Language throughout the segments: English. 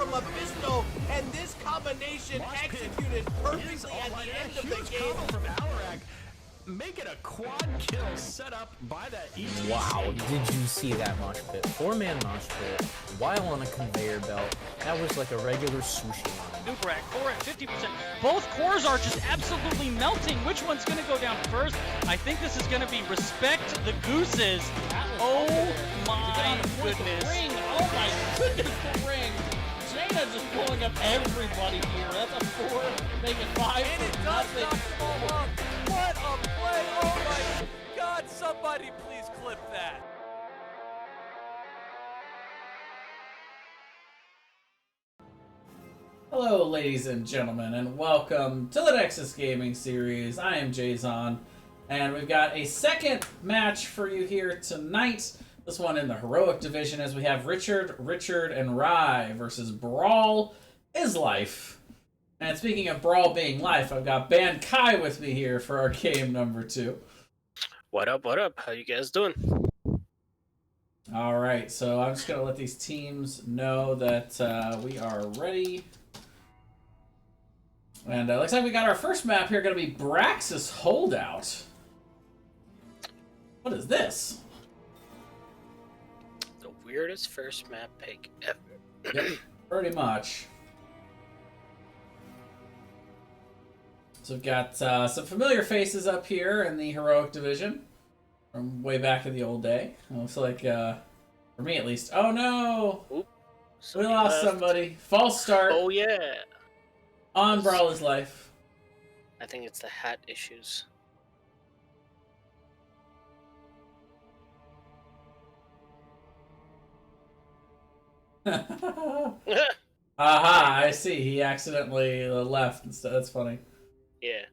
from Mephisto, and this combination executed perfectly at the end of the game. From Alarak, make it a quad kill set up by that ETC. Wow, did you see that mosh pit? 4-man mosh pit while on a conveyor belt. That was like a regular sushi line. Nubarak, core at 50%. Both cores are just absolutely melting. Which one's going to go down first? I think this is going to be Respect the Gooses. Oh my goodness. Ring. Oh my goodness, the ring. Jaina just pulling up everybody here. That's a 4, make it 5. And it does not fall up. What a play! Oh my God! Somebody please clip that. Hello, ladies and gentlemen, and welcome to the Nexus Gaming Series. I am Jason, and we've got a second match for you here tonight. This one in the Heroic Division, as we have Richard, and Rye versus Brawl is Life. And speaking of Brawl being life, I've got Ban Kai with me here for our game number 2. What up, what up? How you guys doing? Alright, so I'm just going to let these teams know that we are ready. And looks like we got our first map here, going to be Brax's Holdout. What is this? The weirdest first map pick ever. Yep, pretty much. So we've got some familiar faces up here in the Heroic Division from way back in the old day. It looks like, for me at least. Oh no! Oop, We lost somebody. False start. Oh yeah. On Brawl is Life. I think it's the hat issues. Aha, I see. He accidentally left instead. That's funny. Yeah.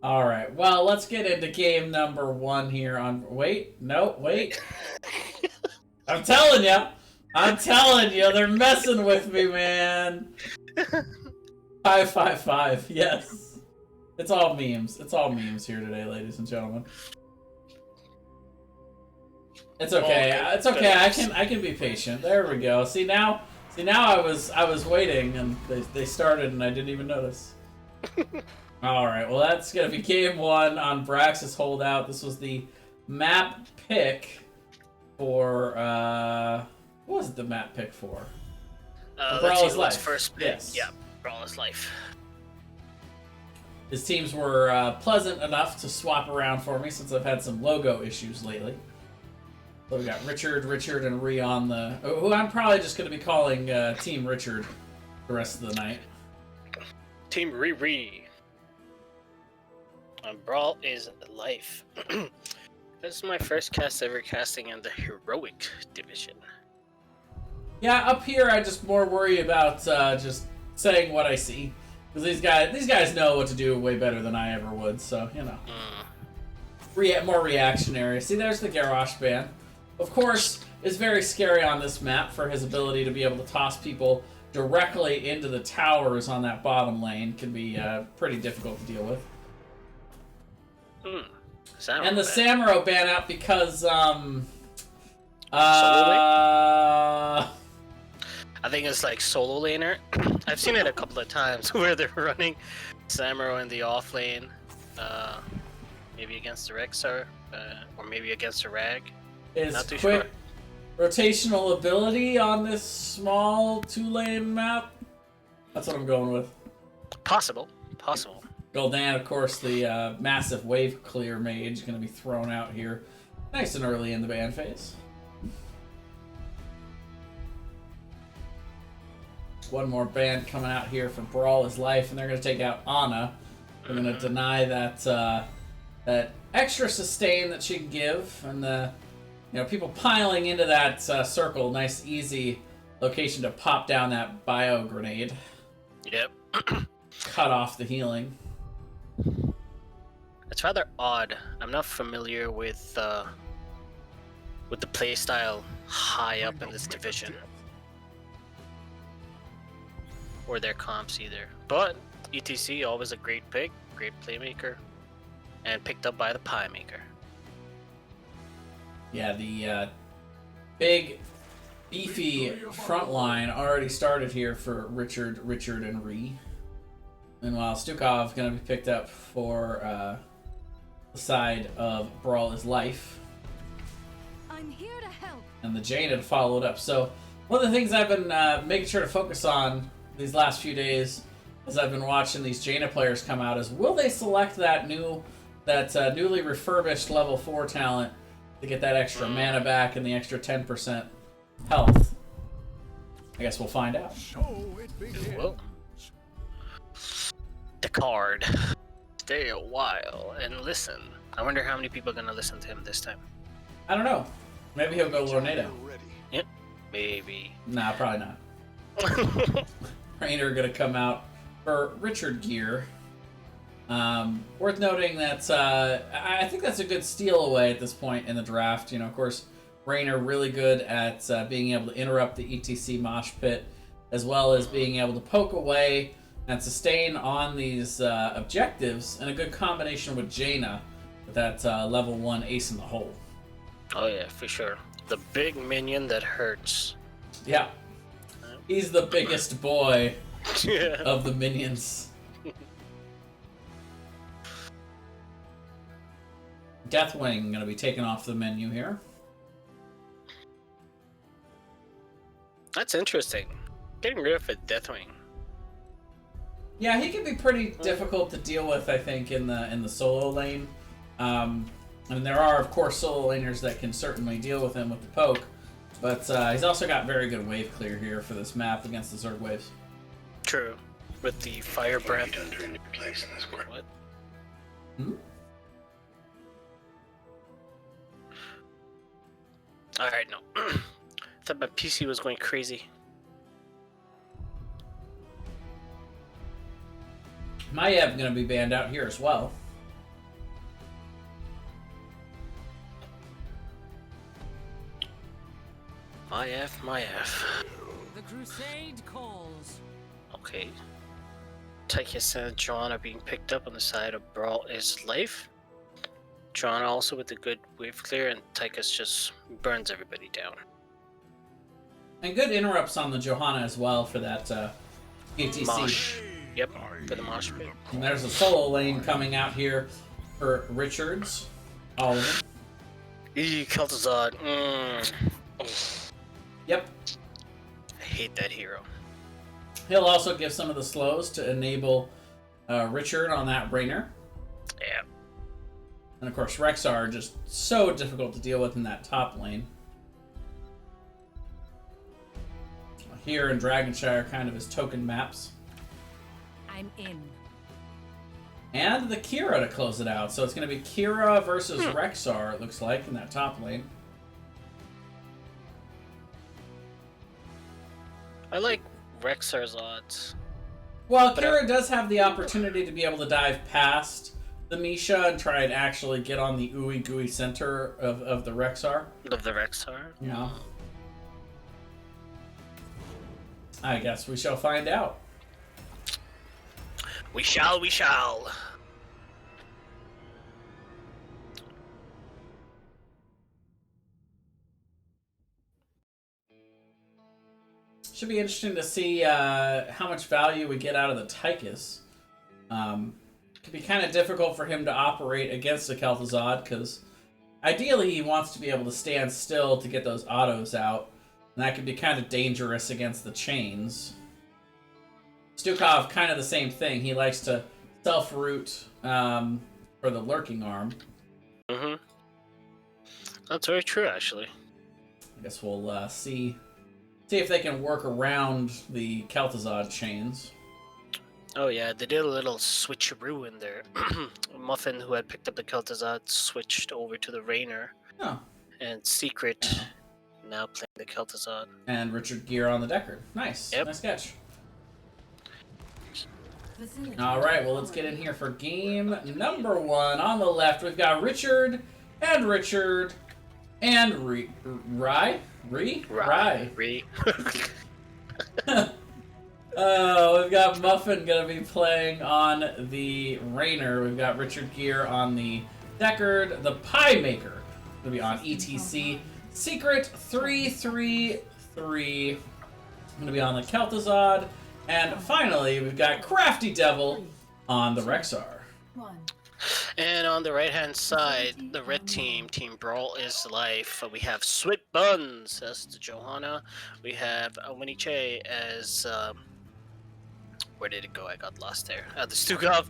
Alright, well, let's get into game number 1 here on... Wait, no, wait. I'm telling you, they're messing with me, man. 555, yes. It's all memes. It's all memes here today, ladies and gentlemen. It's okay. It's okay. I can be patient. There we go. See now I was waiting and they started and I didn't even notice. All right. Well, that's gonna be game 1 on Brax's Holdout. This was the map pick for what was it the map pick for? Brawl is Life. First pick. Yes. Yeah. Brawl is Life. His teams were pleasant enough to swap around for me since I've had some logo issues lately. So we got Richard, and Ree on the... who I'm probably just going to be calling Team Richard the rest of the night. Team Riri. Brawl is Life. This is my first cast ever casting in the Heroic Division. Yeah, up here I just more worry about just saying what I see. Because these guys know what to do way better than I ever would, so, you know. More reactionary. See, there's the Garrosh Band. Of course, is very scary on this map for his ability to be able to toss people directly into the towers on that bottom lane. Can be pretty difficult to deal with. And the Samuro ban out because I think it's like solo laner. I've seen it a couple of times where they're running Samuro in the off lane, maybe against the Rexar, or maybe against a Rag. Is Not too quick sure. rotational ability on this small 2-lane map? That's what I'm going with. Possible. Gul'dan, of course, the massive wave clear mage, going to be thrown out here nice and early in the ban phase. One more ban coming out here for Brawl is Life, and they're going to take out Ana. They're going to deny that that extra sustain that she can give, and the people piling into that circle. Nice, easy location to pop down that bio grenade. Yep. Cut off the healing. It's rather odd. I'm not familiar with the playstyle high up in this division, or their comps either. But ETC, always a great pick, great playmaker, and picked up by the pie maker. Yeah, the big beefy front line already started here for Richard, and Ree. Meanwhile, Stukov going to be picked up for the side of Brawl is Life. I'm here to help. And the Jaina followed up. So one of the things I've been making sure to focus on these last few days as I've been watching these Jaina players come out is, will they select that newly refurbished level 4 talent to get that extra mana back and the extra 10% health? I guess we'll find out. Well, the card. Stay a while and listen. I wonder how many people are gonna listen to him this time. I don't know. Maybe he'll go Tornado. Yep, maybe. Nah, probably not. Rainer gonna come out for Richard gear. Worth noting that I think that's a good steal away at this point in the draft. You know, of course, Rainer really good at being able to interrupt the ETC mosh pit, as well as being able to poke away and sustain on these objectives, and a good combination with Jaina with that level 1 ace in the hole. Oh yeah, for sure. The big minion that hurts. Yeah. He's the biggest boy Yeah. of the minions. Deathwing going to be taken off the menu here. That's interesting. Getting rid of a Deathwing. Yeah, he can be pretty difficult to deal with, I think, in the solo lane. And there are, of course, solo laners that can certainly deal with him with the poke, but he's also got very good wave clear here for this map against the Zerg waves. True. With the fire breath. What? Hmm? Alright, no. I thought my PC was going crazy. Maiev going to be banned out here as well. My F. The crusade calls. Okay. Tychus and Joanna being picked up on the side of Brawl is Life. Joanna also with a good wave clear, and Tychus just burns everybody down. And good interrupts on the Johanna as well for that ATC. Mosh. Yep, for the mosh pit. And there's a solo lane coming out here for Richards. All of them. Eee, Kel'Thuzad. Yep. I hate that hero. He'll also give some of the slows to enable Richard on that Rainer. Yeah. And of course, Rexar just so difficult to deal with in that top lane. Here in Dragonshire, kind of his token maps. I'm in. And the Kira to close it out. So it's going to be Kira versus Rexar, it looks like, in that top lane. I like Rexar's odds. Well, Kira does have the opportunity to be able to dive past the Misha and try and actually get on the ooey gooey center of the Rexar. Of the Rexar? Yeah. I guess we shall find out. We shall. Should be interesting to see how much value we get out of the Tychus. Could be kind of difficult for him to operate against the Kel'Thuzad, because ideally he wants to be able to stand still to get those autos out, and that could be kind of dangerous against the chains. Stukov, kind of the same thing. He likes to self-root for the lurking arm. Mm-hmm. That's very true, actually. I guess we'll see if they can work around the Kel'Thuzad chains. Oh yeah, they did a little switcheroo in there. Muffin, who had picked up the Kel'Thuzad, switched over to the Rainer. Oh. And Secret now playing the Kel'Thuzad. And Richard Gere on the Deckard. Nice. Yep. Nice catch. All right, well, let's get in here for game number 1. On the left, we've got Richard and Rye. We've got Muffin gonna be playing on the Rainer. We've got Richard Gere on the Deckard. The Pie Maker gonna be on ETC. Secret 3-3 3 going to be on the Kel'Thuzad. And finally, we've got Crafty Devil on the Rexar. And on the right-hand side, the red team, Team Brawl is life. We have Sweet Buns as the Johanna. We have Winiche as where did it go? I got lost there. The Stukov.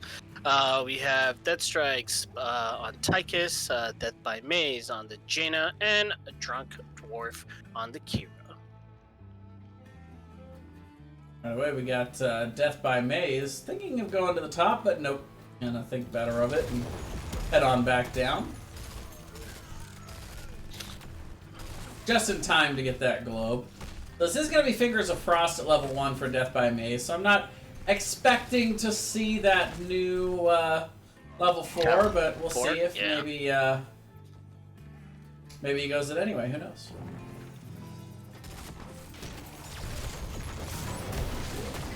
We have Death Strikes on Tychus, Death by Maze on the Jaina, and a Drunk Dwarf on the Kira. By the way, we got Death by Maze. Thinking of going to the top, but nope. And I think better of it and head on back down. Just in time to get that globe. So this is going to be Fingers of Frost at level 1 for Death by Maze, so I'm not expecting to see that new level 4, but we'll see if maybe he goes it anyway. Who knows?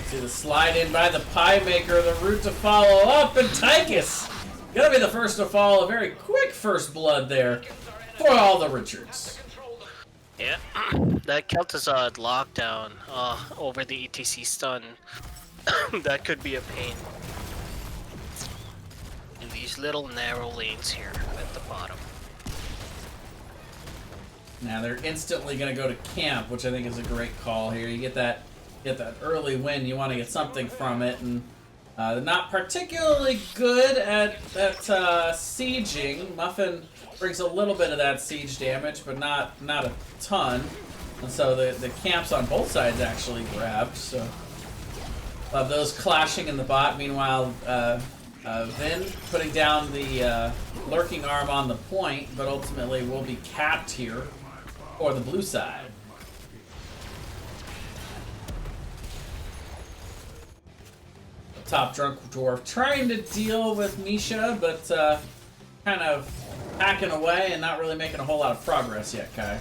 See the slide in by the Pie Maker, the route to follow up, and Tychus gonna be the first to fall. A very quick first blood there for all the Richards. Yeah, that Kel'Thuzad lockdown over the ETC stun, that could be a pain. In these little narrow lanes here at the bottom. Now they're instantly gonna go to camp, which I think is a great call here. You get that early win, you want to get something from it, and they're not particularly good at sieging. Muffin brings a little bit of that siege damage, but not a ton. And so the camps on both sides actually grabbed. So love those clashing in the bot. Meanwhile, Vin putting down the lurking arm on the point, but ultimately will be capped here for the blue side. Top Drunk Dwarf trying to deal with Misha, but kind of hacking away and not really making a whole lot of progress yet, Kai.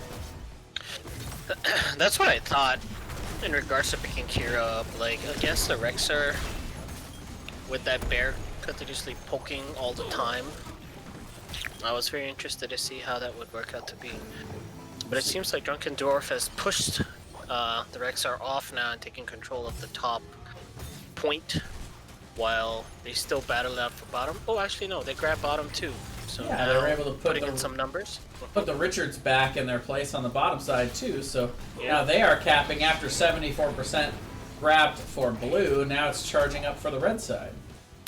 That's what I thought in regards to picking Kira up. Like, against the Rexar, with that bear continuously poking all the time, I was very interested to see how that would work out to be. But it seems like Drunken Dwarf has pushed the Rexar off now and taking control of the top point, while they still battle out for bottom. Oh, actually no, they grab bottom too. So yeah, they were able to put in some numbers. Put the Richards back in their place on the bottom side too. So now they are capping after 74% grabbed for blue. Now it's charging up for the red side.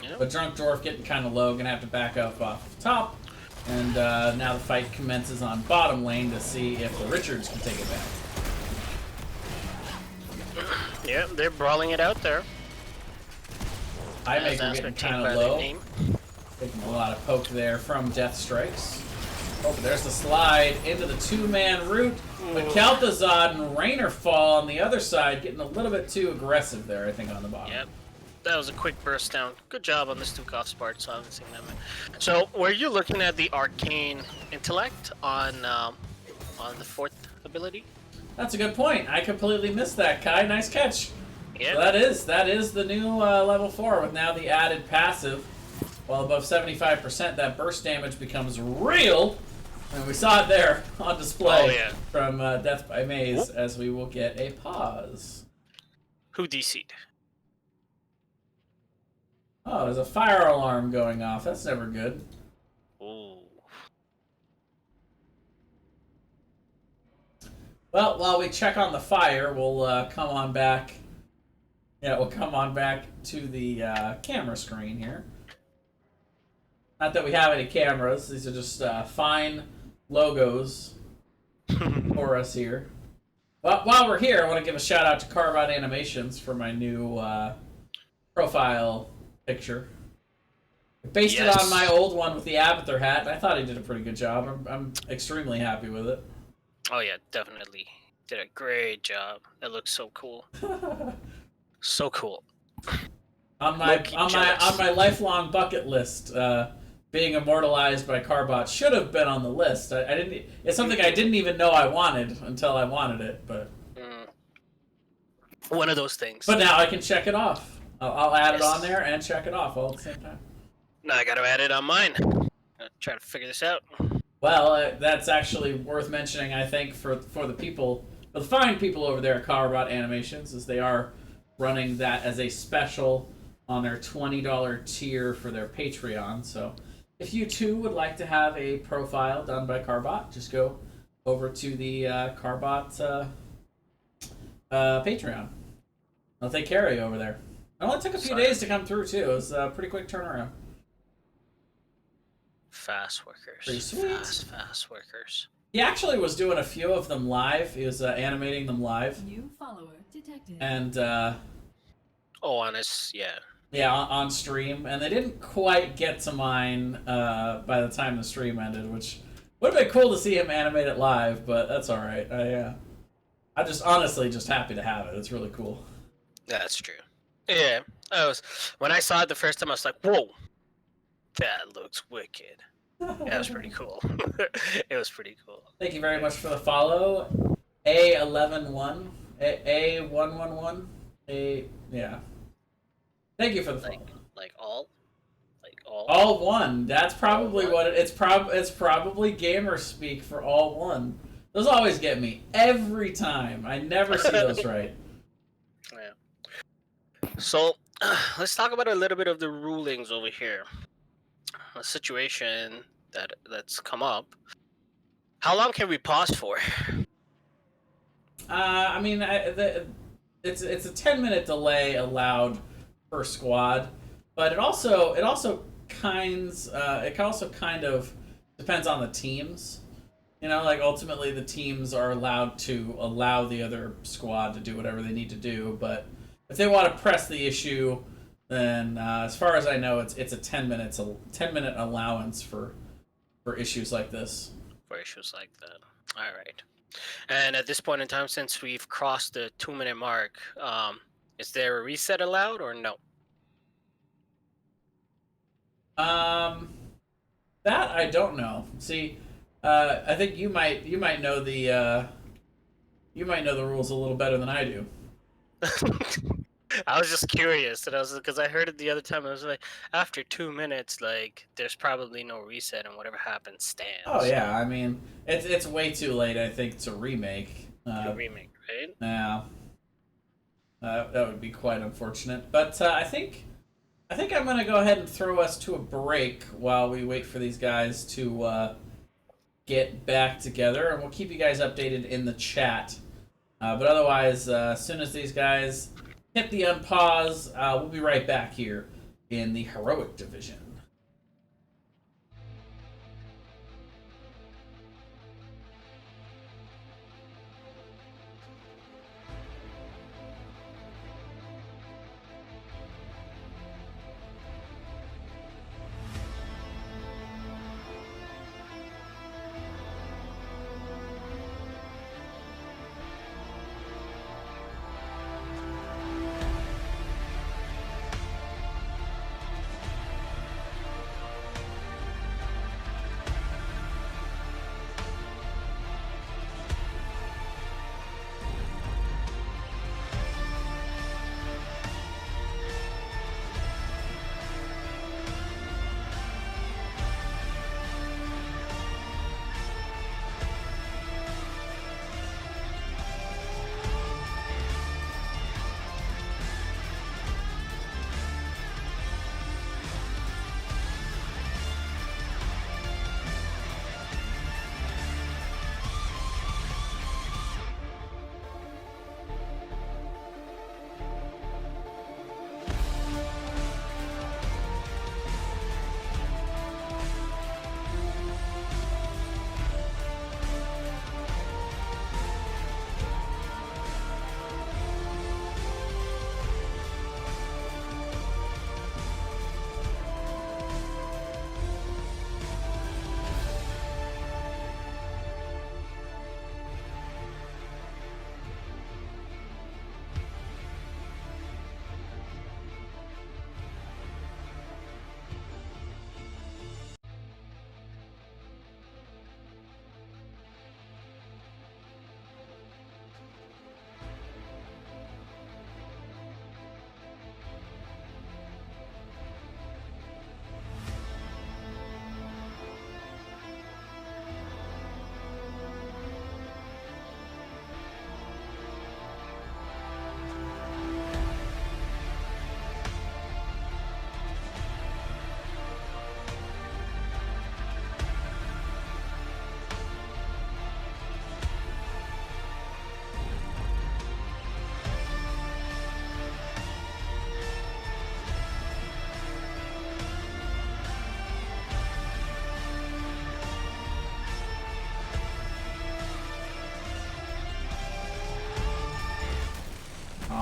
Yep. But Drunk Dwarf getting kind of low, gonna have to back up off the top. And now the fight commences on bottom lane to see if the Richards can take it back. Yeah, they're brawling it out there. Pie Maker getting kind of low. Taking a lot of poke there from Death Strikes. Oh, but there's the slide into the two-man route. But Kel'Thuzad and Rainer fall on the other side, getting a little bit too aggressive there, I think, on the bottom. Yep. That was a quick burst down. Good job on the Stukov's part, silencing them. So, were you looking at the Arcane Intellect on the fourth ability? That's a good point. I completely missed that, Kai. Nice catch. Yeah. So that is the new level 4 with now the added passive. Well, above 75%, that burst damage becomes real. And we saw it there on display from Death by Maze, as we will get a pause. Who DC'd? Oh, there's a fire alarm going off. That's never good. Ooh. Well, while we check on the fire, we'll come on back. Yeah, we'll come on back to the camera screen here. Not that we have any cameras. These are just fine logos for us here. Well, while we're here, I want to give a shout out to Carve Out Animations for my new profile picture. I based it on my old one with the Abathur hat, and I thought he did a pretty good job. I'm extremely happy with it. Oh yeah, definitely. Did a great job. It looks so cool. So cool. On my lifelong bucket list, being immortalized by Carbot should have been on the list. I didn't. It's something I didn't even know I wanted until I wanted it, but one of those things. But now I can check it off. I'll add it on there and check it off all at the same time. Now I gotta add it on mine. Try to figure this out. Well, that's actually worth mentioning, I think, for the people But the fine people over there at Carbot Animations, as they are running that as a special on their $20 tier for their Patreon. So if you too would like to have a profile done by Carbot, just go over to the Carbot Patreon. They'll take care of you over there. It only took a few days to come through too. It was a pretty quick turnaround. Fast workers. Pretty sweet. Fast workers. He actually was doing a few of them live. He was animating them live. New follower detected. And on his on stream, and they didn't quite get to mine by the time the stream ended, which would have been cool to see him animate it live, but that's all right. I'm just honestly just happy to have it. It's really cool. That's true. Yeah, when I saw it the first time, I was like, "Whoa, that looks wicked." That was pretty cool. It was pretty cool. Thank you very much for the follow, A111, A111, yeah. Thank you for the follow. All one. That's probably what it's probably gamer speak for all one. Those always get me every time. I never see those right. Yeah. So let's talk about a little bit of the rulings over here. A situation that's come up. How long can we pause for? I mean, it's a 10-minute delay allowed per squad, but it also kind of depends on the teams. You know, like ultimately the teams are allowed to allow the other squad to do whatever they need to do, but if they want to press the issue, then as far as I know, it's a 10-minute allowance for issues like this. For issues like that. All right. And at this point in time, since we've crossed the 2-minute mark, is there a reset allowed or no? That I don't know. See, I think you might know the rules a little better than I do. I was just curious, and because I heard it the other time. I was like, after 2 minutes, like there's probably no reset, and whatever happens stands. Oh yeah, I mean it's way too late, I think, to remake. Remake, right? Yeah, that would be quite unfortunate. But I think I'm gonna go ahead and throw us to a break while we wait for these guys to get back together, and we'll keep you guys updated in the chat. But otherwise, as soon as these guys hit the unpause, we'll be right back here in the heroic division.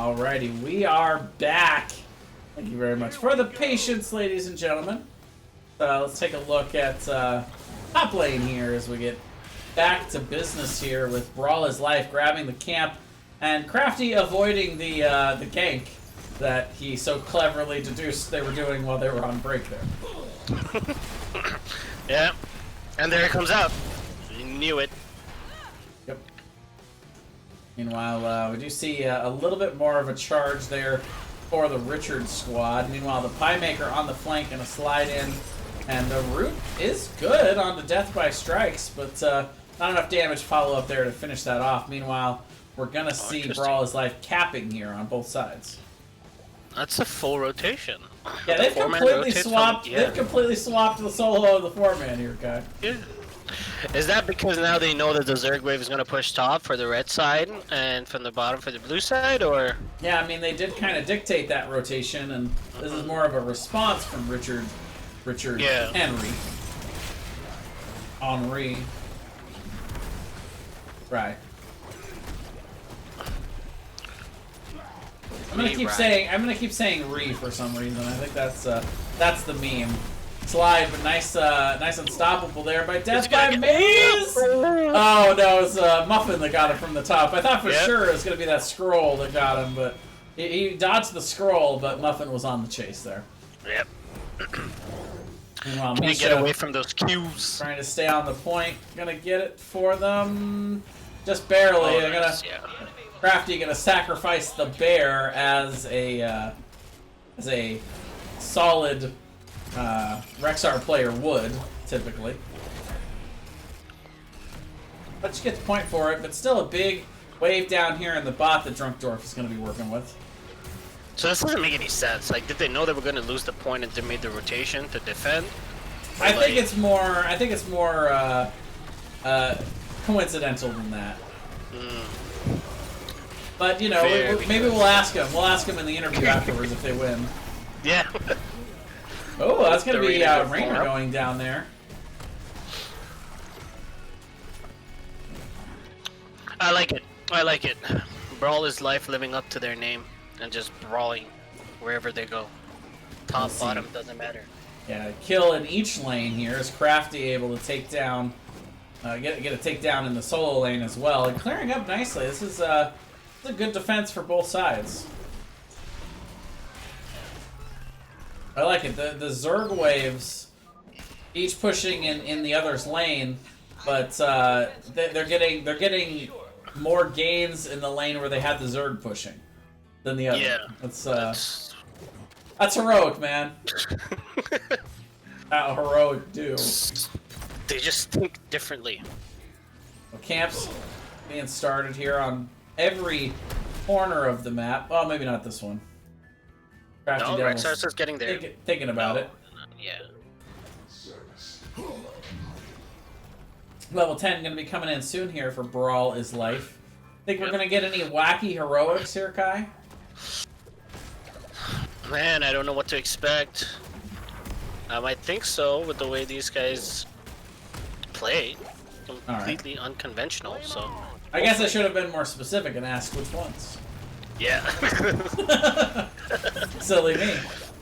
Alrighty, we are back. Thank you very much for the patience, ladies and gentlemen. Let's take a look at top lane here as we get back to business here with Brawl is Life grabbing the camp and Crafty avoiding the gank that he so cleverly deduced they were doing while they were on break there. Yeah, and there it comes out. You knew it. Yep. Meanwhile, we do see a little bit more of a charge there for the Richard squad. Meanwhile, the Pie Maker on the flank and a slide in, and the root is good on the death by strikes, but not enough damage follow up there to finish that off. Meanwhile, we're gonna see Brawl is Life capping here on both sides. That's a full rotation. Yeah, they've Four-man completely rotates swapped. on- yeah. They've completely swapped the solo of the 4-man here, guy. Yeah. Is that because now they know that the Zerg wave is going to push top for the red side and from the bottom for the blue side, or? Yeah, I mean they did kind of dictate that rotation, and this is more of a response from Richard Yeah. Henry. Right. I'm gonna keep saying Ree for some reason. I think that's the meme. Slide, but nice unstoppable there by Death by Maze. Oh no, it was Muffin that got him from the top. I thought for sure it was gonna be that scroll that got him, but he dodged the scroll, but Muffin was on the chase there. Yep. Meanwhile, Can you Misha get away from those cues? trying to stay on the point, gonna get it for them, just barely. They're gonna. Yeah. Crafty gonna sacrifice the bear as a solid Rexar player would typically, but you get the point for it. But still, a big wave down here in the bot that Drunkdorf is gonna be working with. So this doesn't make any sense. Like, did they know they were going to lose the point and they made the rotation to defend? I think it's more coincidental than that. But you know, maybe we'll ask him. We'll ask him in the interview afterwards if they win. Yeah. Oh, that's gonna be Rainer Rainer going down there. I like it. I like it. Brawl is Life living up to their name and just brawling wherever they go. Top, bottom, doesn't matter. Yeah, kill in each lane here. Is Crafty able to take down, get a takedown in the solo lane as well, and clearing up nicely. This is a good defense for both sides. I like it. The Zerg waves, each pushing in the other's lane, but they're getting more gains in the lane where they had the Zerg pushing than the other. Yeah. That's heroic, man. How heroic do. They just think differently. Well, camps being started here on every corner of the map. Oh, maybe not this one. Crafty No, Devil's Rexar's is getting there. thinking about it. Yeah. Level 10 going to be coming in soon here for Brawl is Life. Think we're going to get any wacky heroics here, Kai? Man, I don't know what to expect. I might think so with the way these guys play. Completely unconventional, so... I guess I should have been more specific and asked which ones. Yeah. Silly me.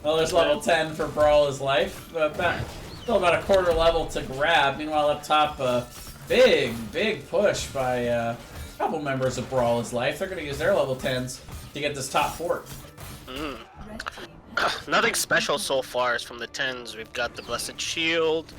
Well, there's level 10 for Brawl is Life. Still about a quarter level to grab. Meanwhile, up top, big push by a couple members of Brawl is Life. They're going to use their level 10s to get this top fort. Nothing special so far is from the 10s. We've got the Blessed Shield,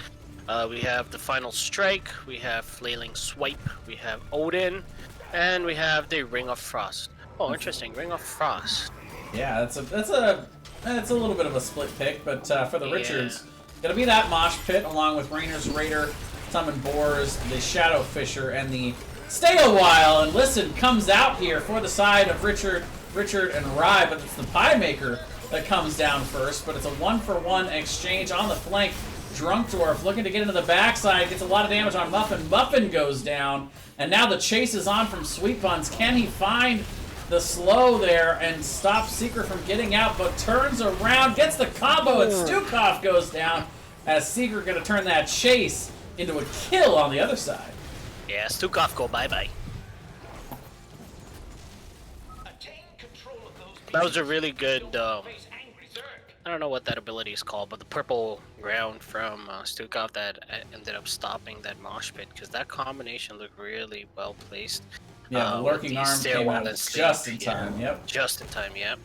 we have the Final Strike, we have Flailing Swipe, we have Odin, and we have the Ring of Frost. Oh, interesting, Ring of Frost. Yeah, that's a little bit of a split pick, but for the Richards, gonna be that Mosh Pit along with Rainer's Raider, Summon Boars, the Shadow Fisher, and the Stay a While and Listen comes out here for the side of Richard and Rye, but it's the Pie Maker that comes down first, but it's a 1-for-1 exchange on the flank. Drunkdorf looking to get into the backside, gets a lot of damage on Muffin. Muffin goes down, and now the chase is on from Sweet Buns. Can he find the slow there and stop Seeker from getting out, but turns around, gets the combo, and Stukov goes down as Seeker going to turn that chase into a kill on the other side. Yeah, Stukov go bye-bye. That was a really good. I don't know what that ability is called, but the purple ground from Stukov that ended up stopping that mosh pit because that combination looked really well placed. Yeah, the with lurking the arm came stairwell out and just in sleep, yeah. time. Yep. Just in time, yep.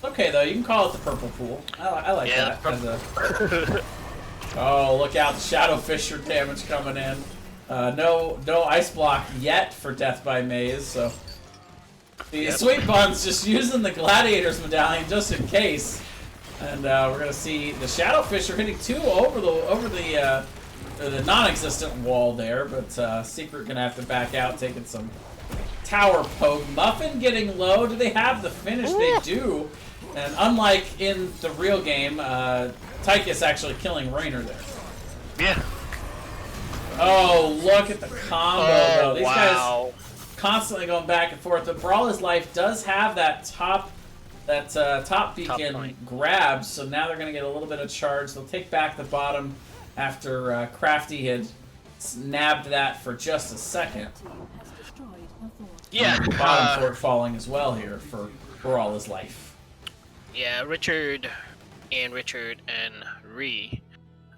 Okay, though, you can call it the purple pool. I like Yeah, that. Oh, look out! The Shadow Fisher damage coming in. No ice block yet for Death by Maze. So the Sweet Buns just using the Gladiator's medallion just in case. And we're gonna see the Shadow Fisher hitting 2 over the non-existent wall there, but Secret gonna have to back out, taking some tower poke. Muffin getting low. Do they have the finish? Ooh. They do. And unlike in the real game, Tychus actually killing Raynor there. Yeah. Oh, look at the combo, though. These wow. guys constantly going back and forth. But Brawler's Life does have that top beacon grab, so now they're going to get a little bit of charge. They'll take back the bottom after Crafty had nabbed that for just a second. Yeah. Bottom fort falling as well here for Brawler's Life. Yeah, Richard and Ree.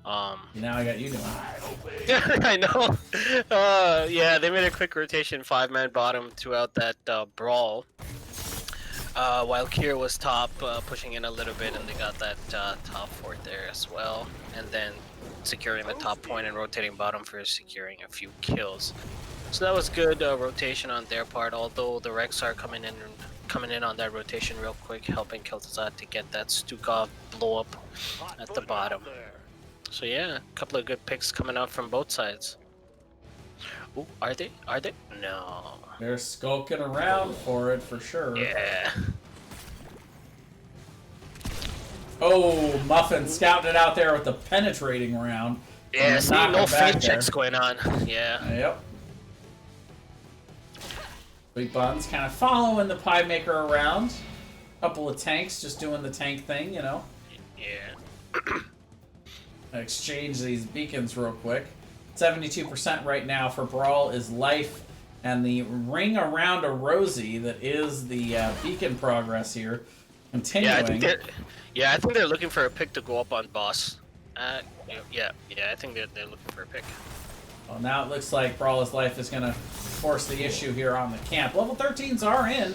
Now I got you doing it. Yeah, I know. Yeah, they made a quick rotation, 5-man bottom throughout that brawl. While Kier was top, pushing in a little bit, and they got that top fort there as well. And then securing the top point and rotating bottom for securing a few kills. So that was good rotation on their part, although the Rex are coming in on that rotation real quick, helping Kel'Thuzad to get that Stukov blow up at the bottom. So yeah, a couple of good picks coming out from both sides. Ooh, are they? No. They're skulking around for it for sure. Yeah. Oh, Muffin scouting it out there with the penetrating round. Yeah, see, no face checks going on. Yeah. Yep. Sweet Buns kind of following the Pie Maker around. Couple of tanks just doing the tank thing, you know. Yeah. Exchange these beacons real quick. 72% right now for Brawl is life, and the ring around a Rosie that is the beacon progress here. Continuing. Yeah, I think they're looking for a pick to go up on boss. Yeah, I think they're looking for a pick. Well, now it looks like Brawler's Life is going to force the issue here on the camp. Level 13s are in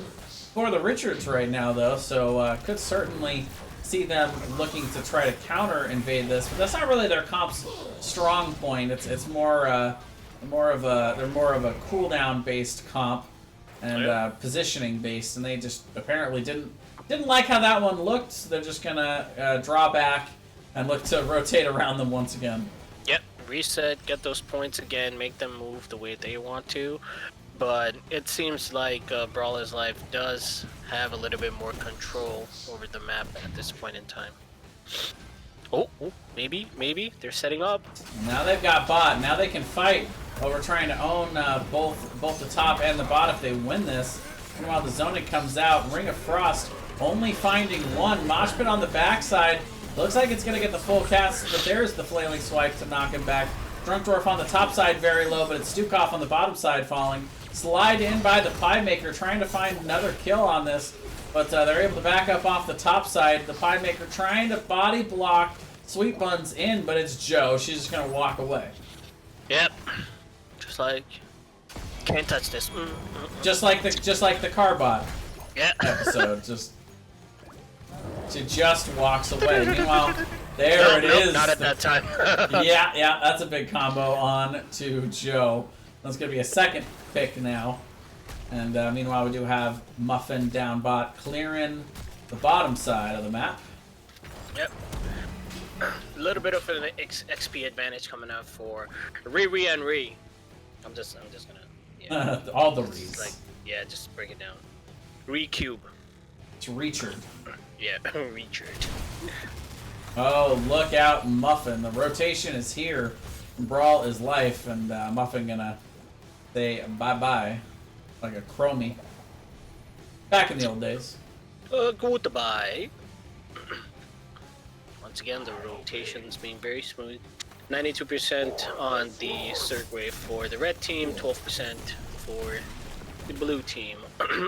for the Richards right now, though, so could certainly see them looking to try to counter invade this. But that's not really their comp's strong point. It's more of a cooldown based comp and positioning based, and they just apparently didn't like how that one looked. So they're just gonna draw back and look to rotate around them once again. Yep, reset, get those points again, make them move the way they want to. But it seems like Brawler's Life does have a little bit more control over the map at this point in time. Oh, maybe they're setting up. Now they've got bot. Now they can fight over trying to own both the top and the bot if they win this. Meanwhile, the zoning comes out. Ring of Frost only finding one. Mosh pit on the backside. Looks like it's going to get the full cast, but there's the flailing swipe to knock him back. Drunk Dwarf on the top side very low, but it's Stukov on the bottom side falling. Slide in by the Pie Maker, trying to find another kill on this, but they're able to back up off the top side. The Pie Maker trying to body block Sweet Buns in, but it's Joe. She's just going to walk away. Yep. Just like, can't touch this. Just like the Carbot episode. She just walks away. Meanwhile, there it is. Not at that time. yeah, that's a big combo on to Joe. That's going to be a second pick now. And meanwhile, we do have Muffin down bot clearing the bottom side of the map. Yep. A little bit of an XP advantage coming out for Ree and Ree. I'm just gonna. Yeah. All the Rees. Like, yeah, just break it down. Ree cube. It's Richard. Yeah, Richard. Oh, look out, Muffin. The rotation is here. Brawl is life, and Muffin gonna say bye-bye. Like a chromie. Back in the old days. Goodbye. Once again, the rotation's being very smooth. 92% on the Cirque Wave for the red team, 12% for the blue team,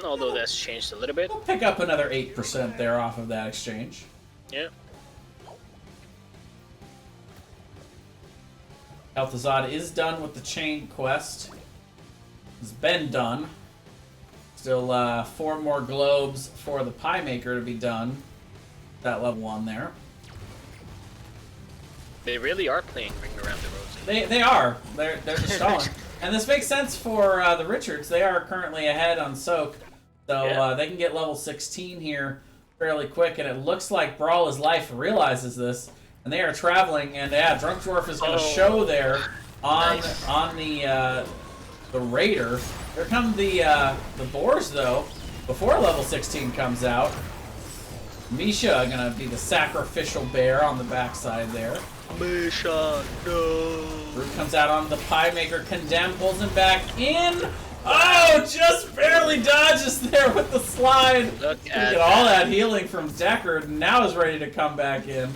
although that's changed a little bit. We'll pick up another 8% there off of that exchange. Yeah. Kel'Thuzad is done with the chain quest. It's been done. Still 4 more globes for the Pie Maker to be done. That level 1 there. They really are playing Ring Around the Rosie. They are. They're just stalling. And this makes sense for the Richards. They are currently ahead on Soak. So Yeah. they can get level 16 here fairly quick. And it looks like Brawl is Life realizes this. And they are traveling. And yeah, Drunk Dwarf is going to show there on the Raider. Here come the Boars, though. Before level 16 comes out. Misha going to be the sacrificial bear on the backside there. Misha, no. Root comes out on the Pie Maker. Condemn pulls him back in. Oh, just barely dodges there with the slide. Look Get all that healing from Deckard. Now is ready to come back in.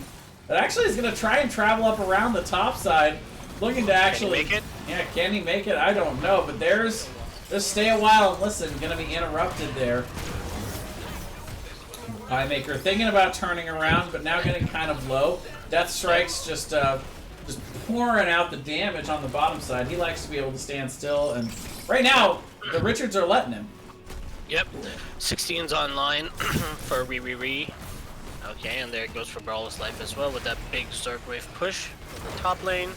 But actually, he's going to try and travel up around the top side. Looking to actually... Can he make it? Yeah, can he make it? I don't know. But there's... Just stay a while and listen. Going to be interrupted there. Pie Maker thinking about turning around, but now getting kind of low. Death Strike's just pouring out the damage on the bottom side. He likes to be able to stand still, and right now, the Richards are letting him. Yep. 16's online for Re. Okay, and there it goes for Brawl's Life as well with that big Zerg wave push from the top lane.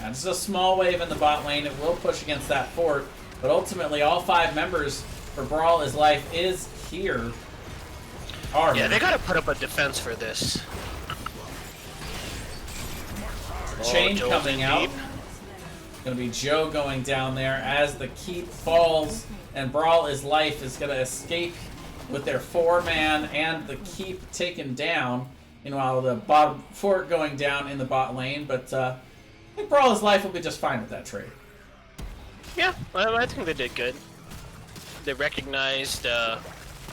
Now, just a small wave in the bot lane. It will push against that fort, but ultimately, all 5 members for Brawl is Life is here. Yeah, they gotta put up a defense for this. Chain Joe's coming in out. deep. Gonna be Joe going down there as the keep falls, and Brawl is Life is gonna escape with their 4-man and the keep taken down. Meanwhile, the bottom fort going down in the bot lane, but I think Brawl is Life will be just fine with that trade. Yeah, well, I think they did good. They recognized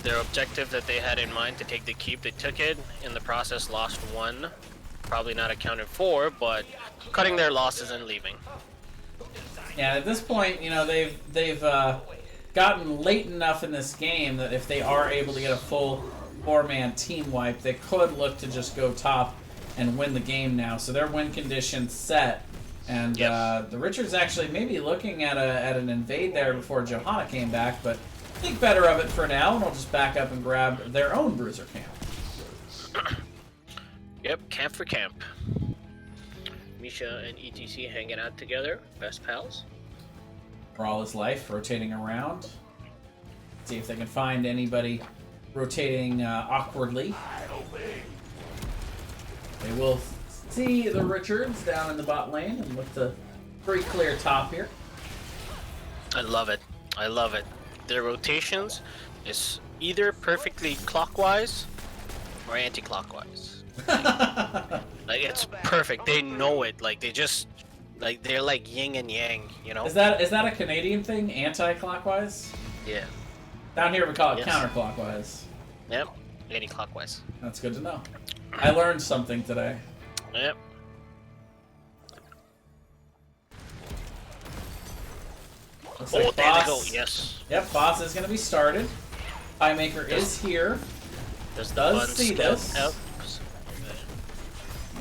their objective that they had in mind to take the keep. They took it. In the process, lost 1. Probably not accounted for, but cutting their losses and leaving. Yeah, at this point, you know, they've gotten late enough in this game that if they are able to get a full 4-man team wipe, they could look to just go top and win the game now. So their win condition set. And the Richards actually maybe looking at an invade there before Johanna came back, but think better of it for now, and we'll just back up and grab their own bruiser camp. Yep, camp for camp. Misha and ETC hanging out together, best pals. Brawl is Life rotating around. See if they can find anybody rotating awkwardly. They will see the Richards down in the bot lane and look to pretty clear top here. I love it. I love it. Their rotations is either perfectly clockwise or anti-clockwise. Like it's perfect. They know it. Like they just like they're like yin and yang, you know? Is that a Canadian thing? Anti-clockwise? Yeah. Down here we call it Yes. counterclockwise. Yep. Anti-clockwise. That's good to know. I learned something today. Yep. Looks Oh, like there they go. boss. Yes. Yep, boss is gonna be started. Pie Maker is here. Does see this.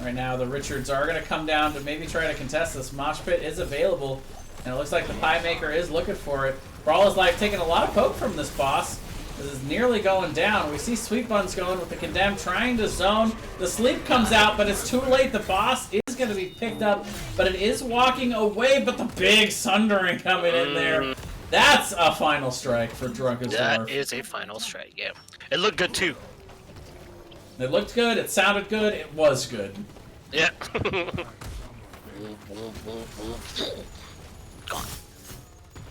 Right now, the Richards are going to come down to maybe try to contest this. Mosh Pit is available, and it looks like the Pie Maker is looking for it. Brawl is Life taking a lot of poke from this boss. This is nearly going down. We see Sweet Buns going with the Condemn, trying to zone. The sleep comes out, but it's too late. The boss is going to be picked up, but it is walking away, but the big Sundering coming in there. That's a final strike for Drunken That Dwarf. is a final strike, yeah. It looked good too. It looked good, it sounded good, it was good. Yeah.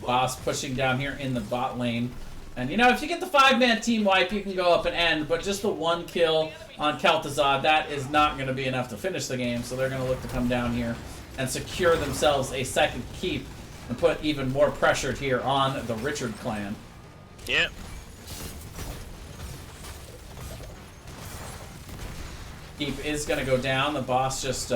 Boss pushing down here in the bot lane. And you know, if you get the 5-man team wipe, you can go up and end, but just the 1 kill on Kel'Thuzad, that is not going to be enough to finish the game, so they're going to look to come down here and secure themselves a second keep and put even more pressure here on the Richard clan. Yeah. Keep is going to go down. The boss just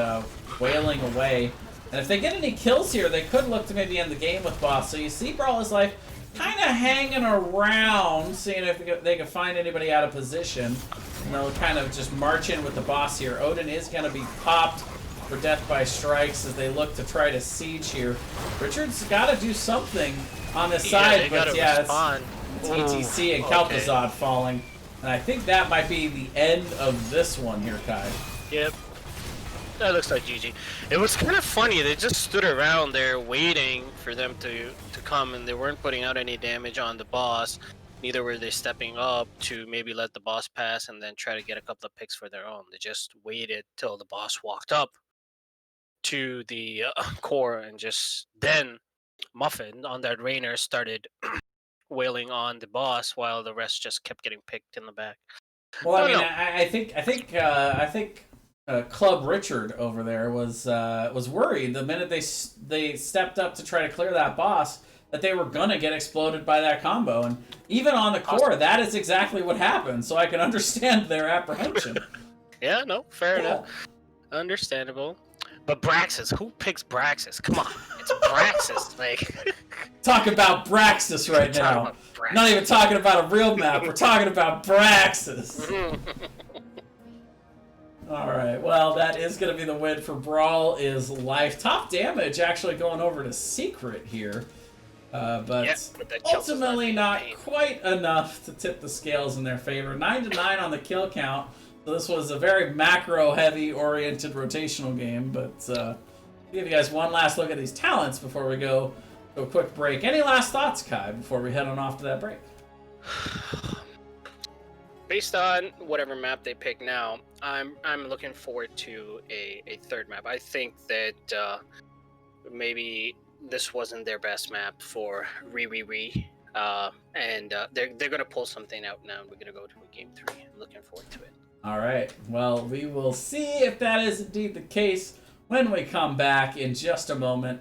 wailing away. And if they get any kills here, they could look to maybe end the game with boss. So you see Brawl is Life kind of hanging around, seeing if they can find anybody out of position. And they'll kind of just march in with the boss here. Odin is going to be popped for death by strikes as they look to try to siege here. Richard's got to do something on this side, but yeah, respond. it's ETC and okay. Kalpazad falling. And I think that might be the end of this one here, Kai. Yep. That looks like GG. It was kind of funny. They just stood around there waiting for them to come, and they weren't putting out any damage on the boss. Neither were they stepping up to maybe let the boss pass and then try to get a couple of picks for their own. They just waited till the boss walked up to the core, and just then Muffin on that Rainer started wailing on the boss while the rest just kept getting picked in the back. Well, I mean, I think Club Richard over there was worried the minute they stepped up to try to clear that boss that they were gonna get exploded by that combo, and even on the core, that is exactly what happened. So I can understand their apprehension. Yeah, no, fair enough, understandable. But Braxis, who picks Braxis? Come on, it's Braxis. Like, talk about Braxis right now. Not even talking about a real map. We're talking about Braxis. All right. Well, that is going to be the win for Brawl. Is life top damage actually going over to Secret here, but yeah, ultimately not quite enough to tip the scales in their favor. 9-9 on the kill count. So this was a very macro-heavy oriented rotational game, but give you guys one last look at these talents before we go to a quick break. Any last thoughts, Kai, before we head on off to that break? Based on whatever map they pick now, I'm looking forward to a third map. I think that maybe this wasn't their best map for and they're gonna pull something out now. We're gonna go to a game 3. I'm looking forward to it. All right. Well, we will see if that is indeed the case when we come back in just a moment.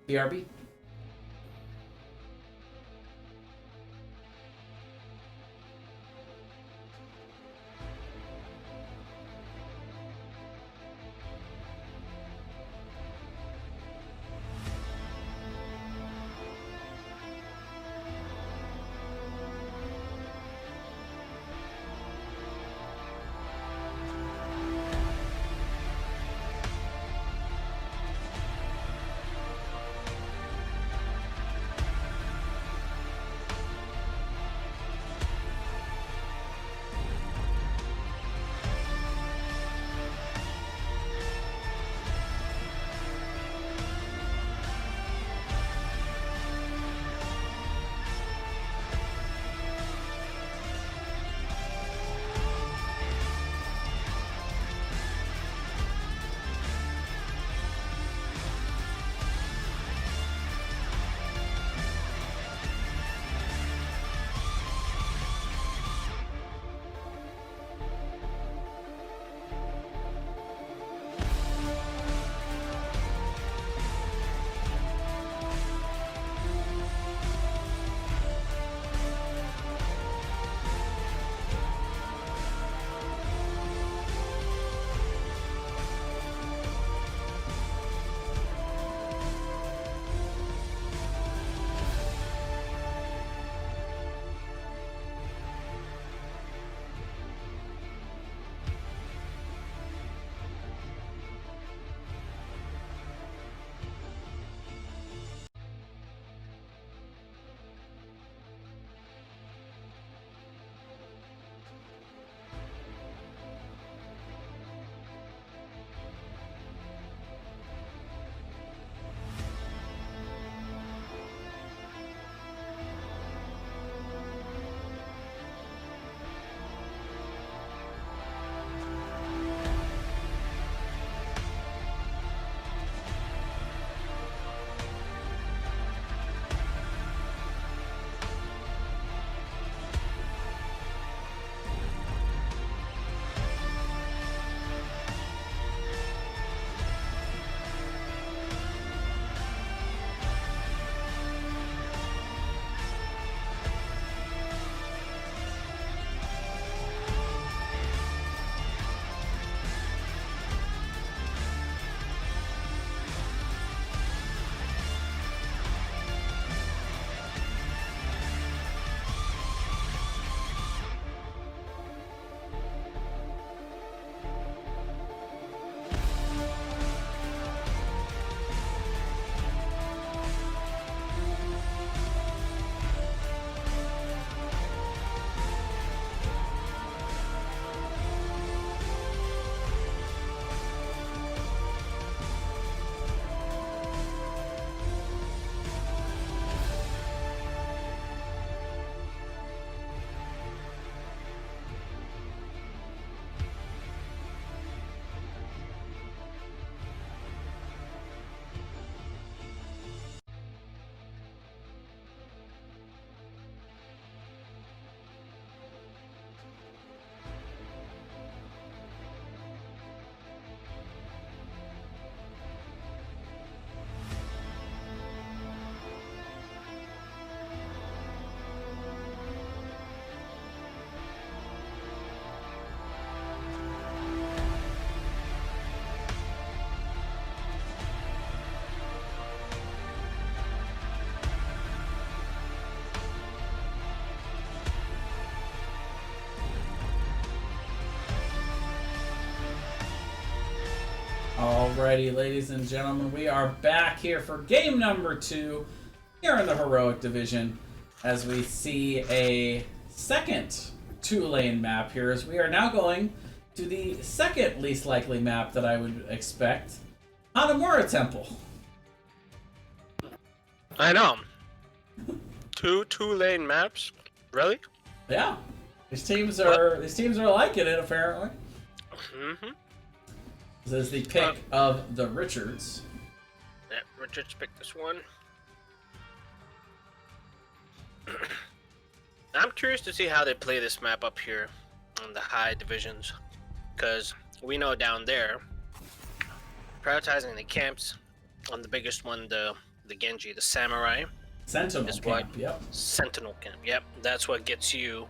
BRB. Alrighty, ladies and gentlemen, we are back here for game number 2 here in the Heroic Division as we see a second 2-lane map here as we are now going to the second least likely map that I would expect, Hanamura Temple. I know. Two-lane maps? Really? Yeah. These teams are liking it apparently. Mm-hmm. This is the pick of the Richards. Yeah, Richards picked this one. I'm curious to see how they play this map up here on the high divisions, because we know down there, prioritizing the camps on the biggest one, the Genji, the Samurai. Sentinel is camp, what, yep. Sentinel camp, yep. That's what gets you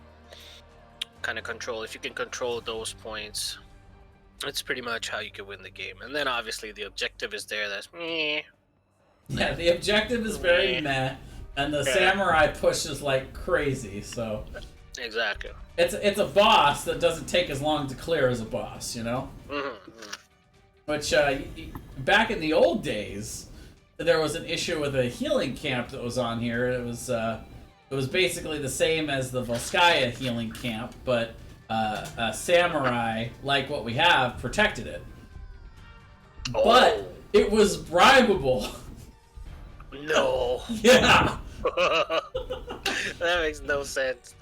kind of control. If you can control those points, it's pretty much how you can win the game. And then obviously the objective is there. That's meh. Yeah, the objective is very meh, and the Samurai pushes like crazy. So exactly, it's a boss that doesn't take as long to clear as a boss, you know. Mm-hmm. Which back in the old days, there was an issue with a healing camp that was on here. It was basically the same as the Volskaya healing camp, but a Samurai, like what we have, protected it. Oh. But it was bribable. No. Yeah. That makes no sense.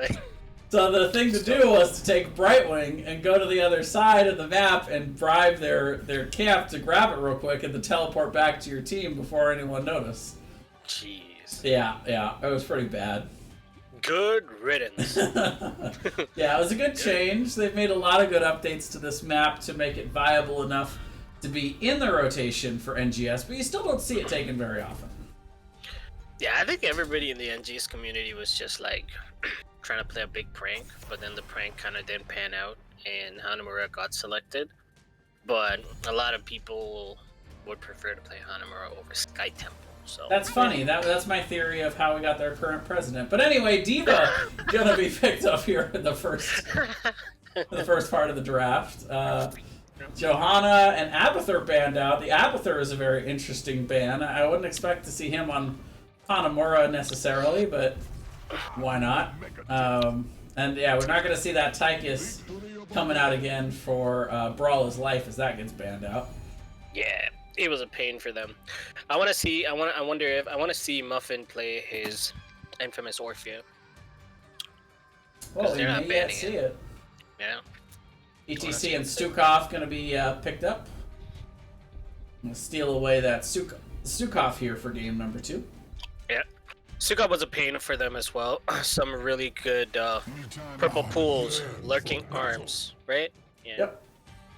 So the thing to do was to take Brightwing and go to the other side of the map and bribe their camp to grab it real quick and then teleport back to your team before anyone noticed. Jeez. Yeah, it was pretty bad. Good riddance. Yeah, it was a good change. They've made a lot of good updates to this map to make it viable enough to be in the rotation for NGS, but you still don't see it taken very often. Yeah, I think everybody in the NGS community was just like trying to play a big prank, but then the prank kind of didn't pan out and Hanamura got selected. But a lot of people would prefer to play Hanamura over Sky Temple. So That's funny. That's my theory of how we got their current president. But anyway, Diva gonna be picked up here in the first part of the draft. Johanna and Abathur banned out. The Abathur is a very interesting ban. I wouldn't expect to see him on Hanamura necessarily, but why not? And yeah, we're not going to see that Tychus coming out again for Brawl is Life as that gets banned out. yeah, it was a pain for them. I want to see Muffin play his infamous Orphea. Well, we they're not may yet banning see it. Yeah. ETC and Stukov going to be picked up. I'm going to steal away that Stukov here for game number 2. Yeah. Suka was a pain for them as well. Some really good purple pools, lurking arms, right? Yeah. Yep.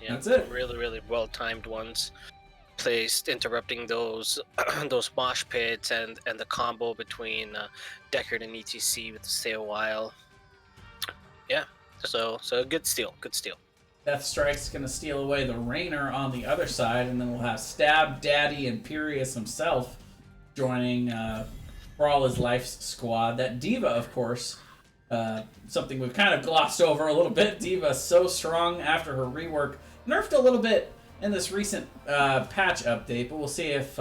Yeah, That's it. Really, really well-timed ones placed, interrupting those those mosh pits and the combo between Deckard and ETC with the stay a while. Yeah. So good steal. Death Strike's going to steal away the Rainer on the other side, and then we'll have Stab, Daddy, and Imperius himself joining Brawl is Life's squad. That Diva, of course, something we've kind of glossed over a little bit. Diva so strong after her rework. Nerfed a little bit in this recent patch update, but we'll see if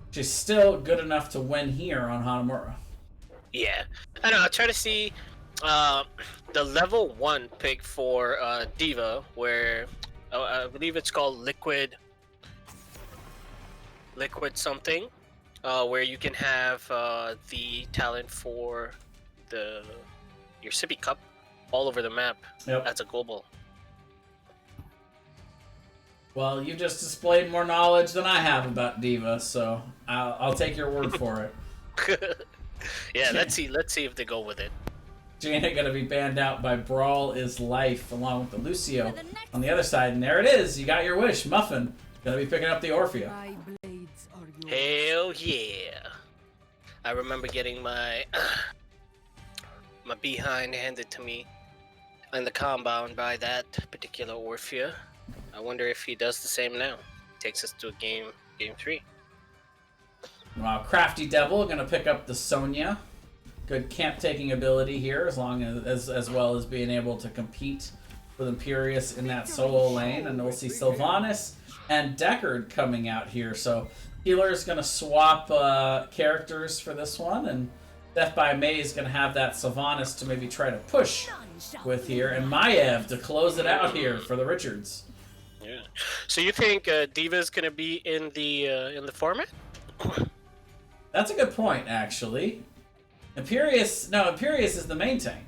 she's still good enough to win here on Hanamura. Yeah. I don't know. I'll try to see the level 1 pick for Diva, where I believe it's called Liquid something, where you can have the talent for your Sippy Cup all over the map. Yep. That's a global. Well, you just displayed more knowledge than I have about Diva, so I'll take your word for it. Yeah, let's see if they go with it. Jaina gonna be banned out by Brawl is Life along with the Lucio on the other side, and there it is. You got your wish. Muffin gonna be picking up the Orphea. My blades are yours. Hell yeah! I remember getting my my behind handed to me in the compound by that particular Orphea. I wonder if he does the same now. Takes us to a game 3. Wow, Crafty Devil gonna pick up the Sonya. Good camp taking ability here, as long as well as being able to compete with Imperius in that solo lane, and we'll see Sylvanas and Deckard coming out here. So healer is going to swap characters for this one, and Death by May is going to have that Sylvanas to maybe try to push with here, and Maiev to close it out here for the Richards. Yeah. So you think Diva's gonna be in the format? That's a good point, actually. Imperius is the main tank.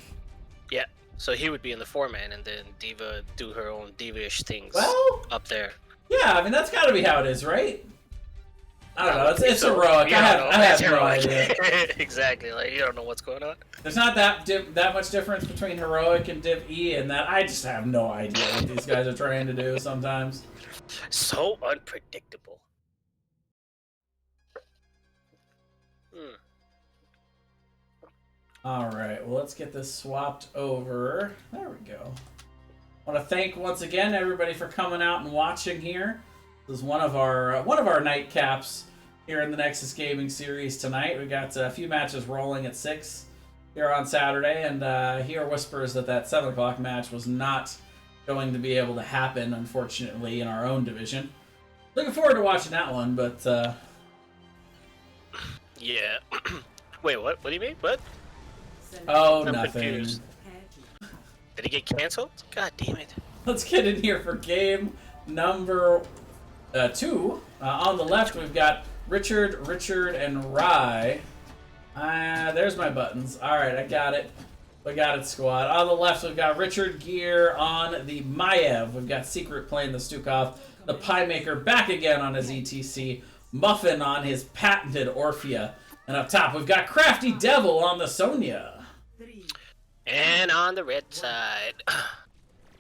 Yeah. So he would be in the format, and then Diva do her own diva-ish things Well, up there. yeah, I mean that's got to be how it is, right? I don't know. It's So, heroic. you I don't have know. no idea. Exactly. Like you don't know what's going on. There's not that much difference between heroic and Div E, and that I just have no idea what these guys are trying to do sometimes. So unpredictable. Hmm. All right, well let's get this swapped over. There we go. I want to thank once again everybody for coming out and watching here. This is one of our nightcaps here in the Nexus Gaming series tonight. We got a few matches rolling at 6 here on Saturday, and hear whispers that 7 o'clock match was not going to be able to happen, unfortunately, in our own division. Looking forward to watching that one, but Yeah. Wait, what? What do you mean? What? oh, I'm nothing. confused. Did it get canceled? God damn it. Let's get in here for game number 2. On the left, we've got Richard, and Rye. There's my buttons. All right, I got it. We got it, squad. On the left, we've got Richard Gere on the Maiev. We've got Secret playing the Stukov. The Pie Maker back again on his ETC. Muffin on his patented Orphea. And up top, we've got Crafty Devil on the Sonya. And on the red side,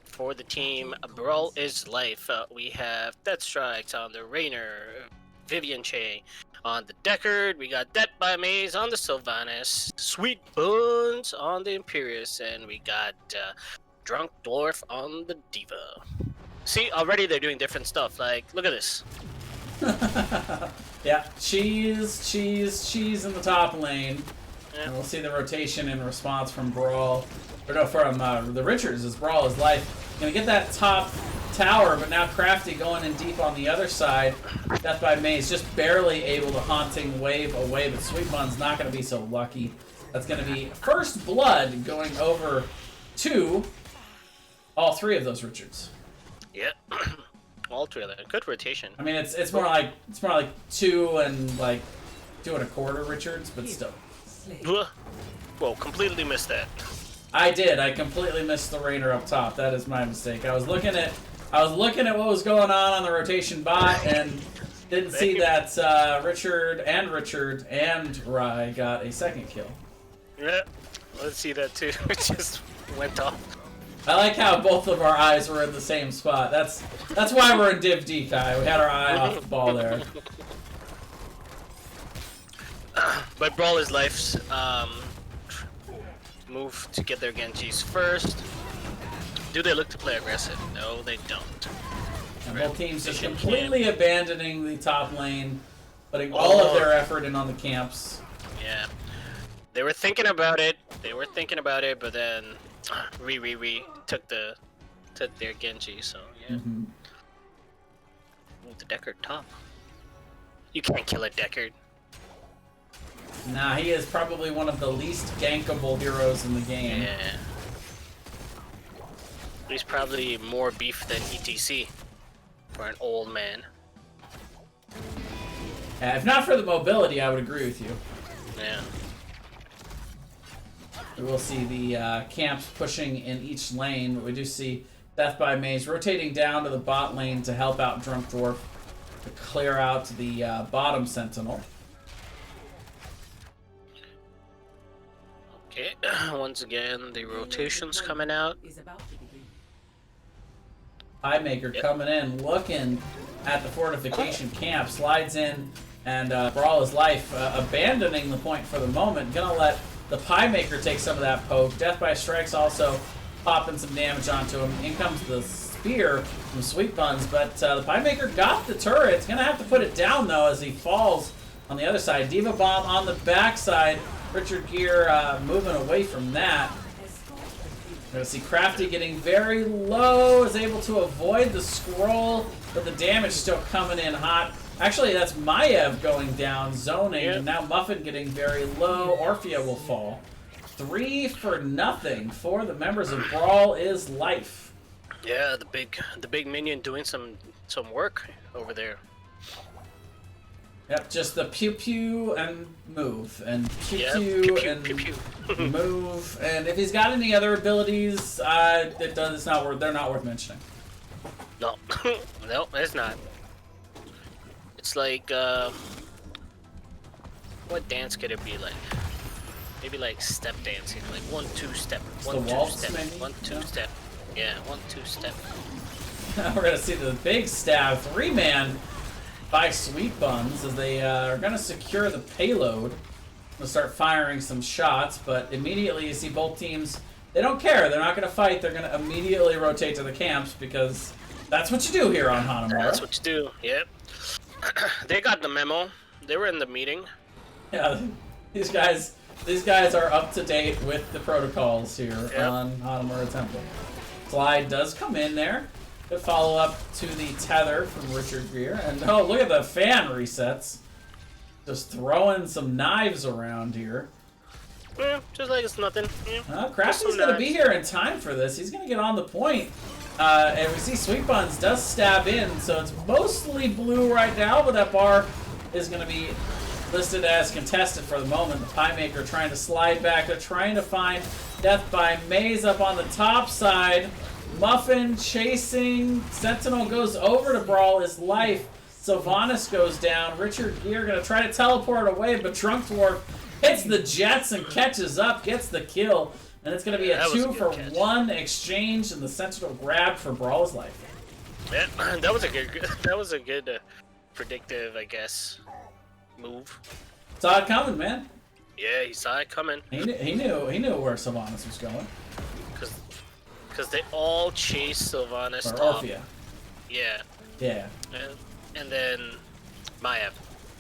for the team Brawl is Life, we have Death Strikes on the Rainer, Vivian Che on the Deckard, we got Death by Maze on the Sylvanas, Sweet Buns on the Imperius, and we got Drunk Dwarf on the Diva. See, already they're doing different stuff. Like, look at this. Yeah, cheese in the top lane. Yeah. And we'll see the rotation in response from Brawl. Or no, from the Richards as Brawl is Life. Gonna get that top tower, but now Crafty going in deep on the other side. Death by Maze just barely able to haunting wave away, but Sweet Bun's not gonna be so lucky. That's gonna be first blood going over to all 3 of those Richards. Yeah. All 3 of them. Good rotation. I mean, it's more like 2 and 2.25 Richards, but still. Whoa, completely missed that. I did. I completely missed the Rainer up top. That is my mistake. I was looking at what was going on the rotation bot and didn't see that Richard and Rye got a second kill. Yeah, let's see that too. It just went off. I like how both of our eyes were in the same spot. That's why we're in Div D, Kai. We had our eye off the ball there. But Brawl is Life's move to get their Genjis first. Do they look to play aggressive? No, they don't. And both teams just completely abandoning the top lane, putting all of their effort in on the camps. Yeah. They were thinking about it, but then Riri took their Genji, so yeah. Mm-hmm. Move the Deckard top. You can't kill a Deckard. Nah, he is probably one of the least gankable heroes in the game. Yeah. He's probably more beef than ETC for an old man. If not for the mobility, I would agree with you. Yeah. We will see the camps pushing in each lane, but we do see Death by Maze rotating down to the bot lane to help out Drunk Dwarf to clear out the bottom Sentinel. Okay, once again, the rotation's coming out. Eye Maker coming in, looking at the fortification camp, slides in, and Brawl is Life, abandoning the point for the moment. Gonna let the Pie Maker take some of that poke. Death by Strikes also popping some damage onto him. In comes the spear from Sweet Buns, but the Pie Maker got the turret. It's gonna have to put it down though as he falls on the other side. Diva Bomb on the backside. Richard Gere moving away from that. We're gonna see Crafty getting very low, is able to avoid the scroll, but the damage still coming in hot. Actually, that's Maiev going down, zoning, and now Muffin getting very low. Orphea will fall. 3 for nothing for the members of Brawl is life. Yeah, the big minion doing some work over there. Yep, just the pew pew and move, and pew Yep, pew, pew, pew, and pew, pew. move. And if he's got any other abilities, it's not worth. They're not worth mentioning. No, no, it's not. It's like what dance could it be like? Maybe like step dancing, like 1-2 step, the 1-2 waltz, step, maybe? 1-2 Yeah. step. Yeah, 1-2 step. We're gonna see the big stab 3-man by Sweet Buns as they are gonna secure the payload. They'll start firing some shots, but immediately you see both teams. They don't care. They're not gonna fight. They're gonna immediately rotate to the camps because that's what you do here on Hanamura. That's what you do. Yep. They got the memo. They were in the meeting. Yeah, these guys are up to date with the protocols here on Hanamura Temple. Slide does come in there. Good follow up to the tether from Richard Greer. And oh, look at the fan resets. Just throwing some knives around here. Yeah, just like it's nothing. Yeah. Crafty's going to be here in time for this. He's going to get on the point. And we see Sweet Buns does stab in, so it's mostly blue right now, but that bar is going to be listed as contested for the moment. The Pie Maker trying to slide back. They're trying to find Death by Maze up on the top side. Muffin chasing. Sentinel goes over to Brawl his life. Sylvanas goes down. Richard Gere going to try to teleport away, but Drunk Dwarf hits the Jets and catches up, gets the kill. And it's going to be a 2-for-1 exchange, and the Sentinel grab for Brawl's life. Yeah, that was a good predictive, I guess, move. Saw it coming, man. Yeah, he saw it coming. He knew where Sylvanas was going. Because they all chased Sylvanas Or top. Orphea. Yeah. Yeah. And then Maiev.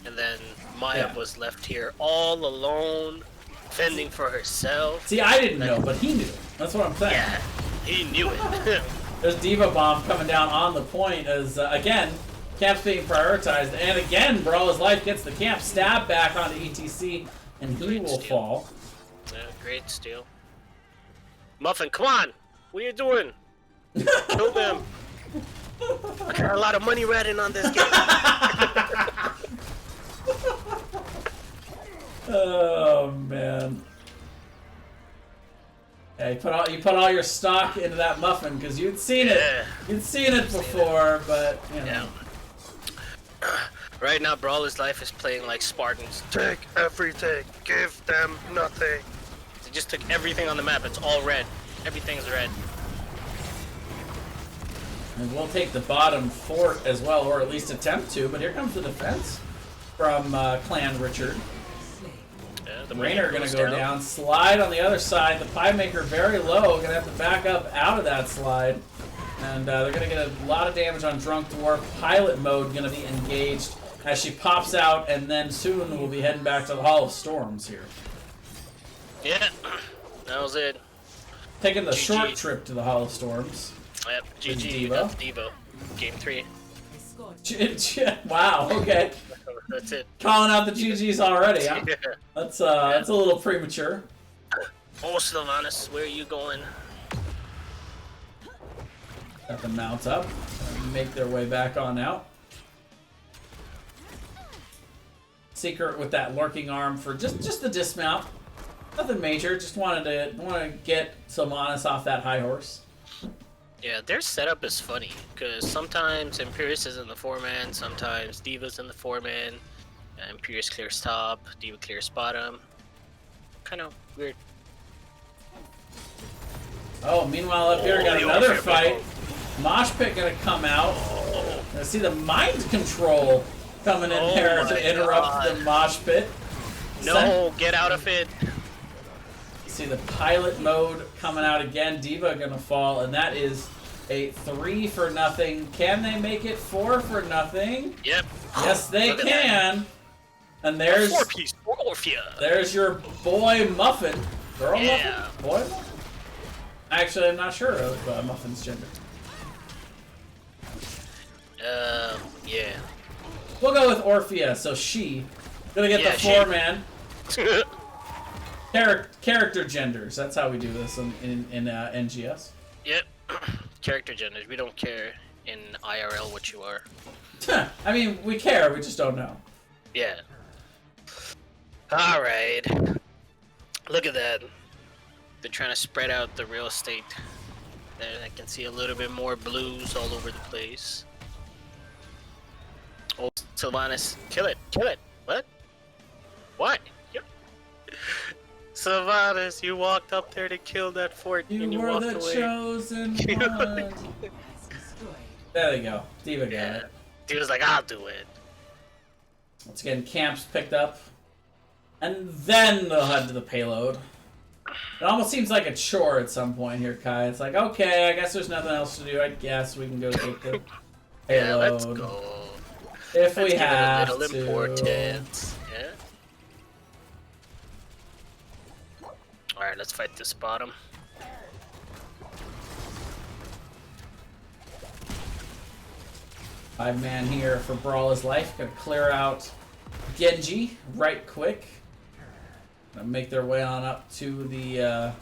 And then Maiev was left here all alone, fending for herself. See, I didn't know, but he knew. That's what I'm saying. Yeah, he knew it. There's Diva Bomb coming down on the point as, again, camp's being prioritized. And again, Brawl's life gets the camp stab back onto ETC, and he will fall. Yeah, great steal. Muffin, come on! What are you doing? Kill them. I got a lot of money riding on this game. Oh man. Yeah, you put all your stock into that Muffin because you'd seen it. You'd seen it before, but you know. Yeah. Right now, Brawler's life is playing like Spartans. Take everything, give them nothing. They just took everything on the map. It's all red. Everything's red. And we'll take the bottom fort as well, or at least attempt to. But here comes the defense from Clan Richard. Yeah, the Rainer gonna go down. Slide on the other side. The Pie Maker very low. Gonna have to back up out of that slide. And they're gonna get a lot of damage on Drunk Dwarf. Pilot mode gonna be engaged as she pops out, and then soon we'll be heading back to the Hall of Storms here. Yeah, that was it. Taking the GG. short trip to the Hall of Storms. Yep, GG. Devo. That's Devo. Game 3. Wow, okay. That's it. Calling out the GGs already, huh? Yeah. That's a little premature. Oh, Sylvanas, where are you going? Got the mounts up. Make their way back on out. Secret with that lurking arm for just the dismount. Nothing major. Just wanted to get Sylvanas off that high horse. Yeah, their setup is funny because sometimes Imperius is in the 4-man, sometimes Diva's in the 4-man. Imperius clears top, Diva clears bottom. Kind of weird. Oh, meanwhile up here got another fight. Mosh Pit gonna come out. Gonna see the mind control coming in there to interrupt the Mosh Pit. No, get out of it. See the pilot mode coming out again. Diva gonna fall, and that is a 3-for-0. Can they make it 4-for-0? Yep. Yes, they Look at can. And there's 4-piece for Orphea. there's your boy Muffin. Girl Yeah. Muffin? Boy Muffin? Actually, I'm not sure of Muffin's gender. Yeah. We'll go with Orphea, so she. Gonna get the Yeah, she. 4-man. Character genders. That's how we do this in NGS. Yep. Character genders. We don't care in IRL what you are. I mean, we care, we just don't know. Yeah. Alright. Look at that. They're trying to spread out the real estate. There, I can see a little bit more blues all over the place. Oh, Sylvanas. Kill it. Kill it. What? What? Yep. Sylvanas, you walked up there to kill that fort and you were walked the away. chosen one. There they go. Diva got Yeah. it. Dude was like, I'll do it. Once again, camps picked up. And then they'll head to the payload. It almost seems like a chore at some point here, Kai. It's like, okay, I guess there's nothing else to do. I guess we can go take the payload. Yeah, let's go. If Let's we give have it a little to. importance. Yeah. Alright, let's fight this bottom. Five-man here for Brawl is Life. Gonna clear out Genji right quick. Gonna make their way on up to the... Oh,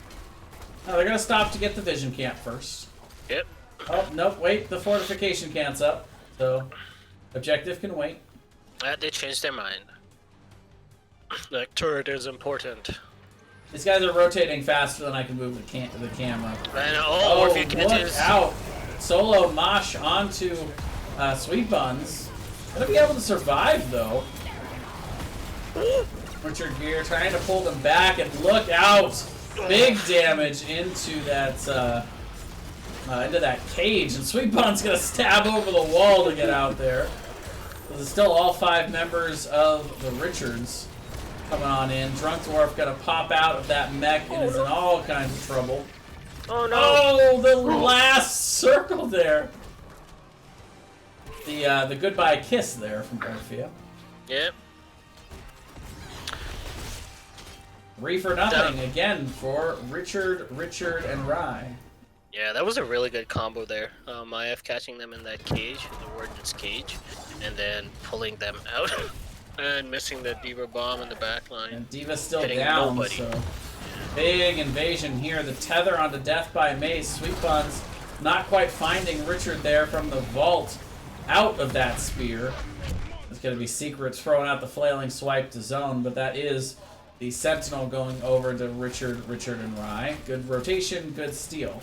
they're gonna stop to get the vision camp first. Yep. Oh, nope, wait. The fortification camp's up. So, objective can wait. They changed their mind. The turret is important. These guys are rotating faster than I can move the camera. And Oh, if you can look just... out! Solo Mosh onto Sweet Buns. Gonna be able to survive, though. Richard Gere trying to pull them back, and look out! Big damage into that cage, and Sweet Bun's gonna stab over the wall to get out there. This is still all 5 members of the Richards coming on in. Drunk Dwarf gonna pop out of that mech and is in all kinds of trouble. Oh no! Oh, the last circle there. The goodbye kiss there from Orphea. Yep. 3 for nothing again for Richard, and Rye. Yeah, that was a really good combo there. IF catching them in that cage, the Warden's cage, and then pulling them out and missing the Diva bomb in the back line. And Diva's still Hitting down, nobody. so big invasion here. The tether onto Death by Maze. Sweet Buns not quite finding Richard there from the vault out of that spear. There's going to be Secrets throwing out the flailing swipe to zone, but that is the Sentinel going over to Richard, and Rye. Good rotation, good steal.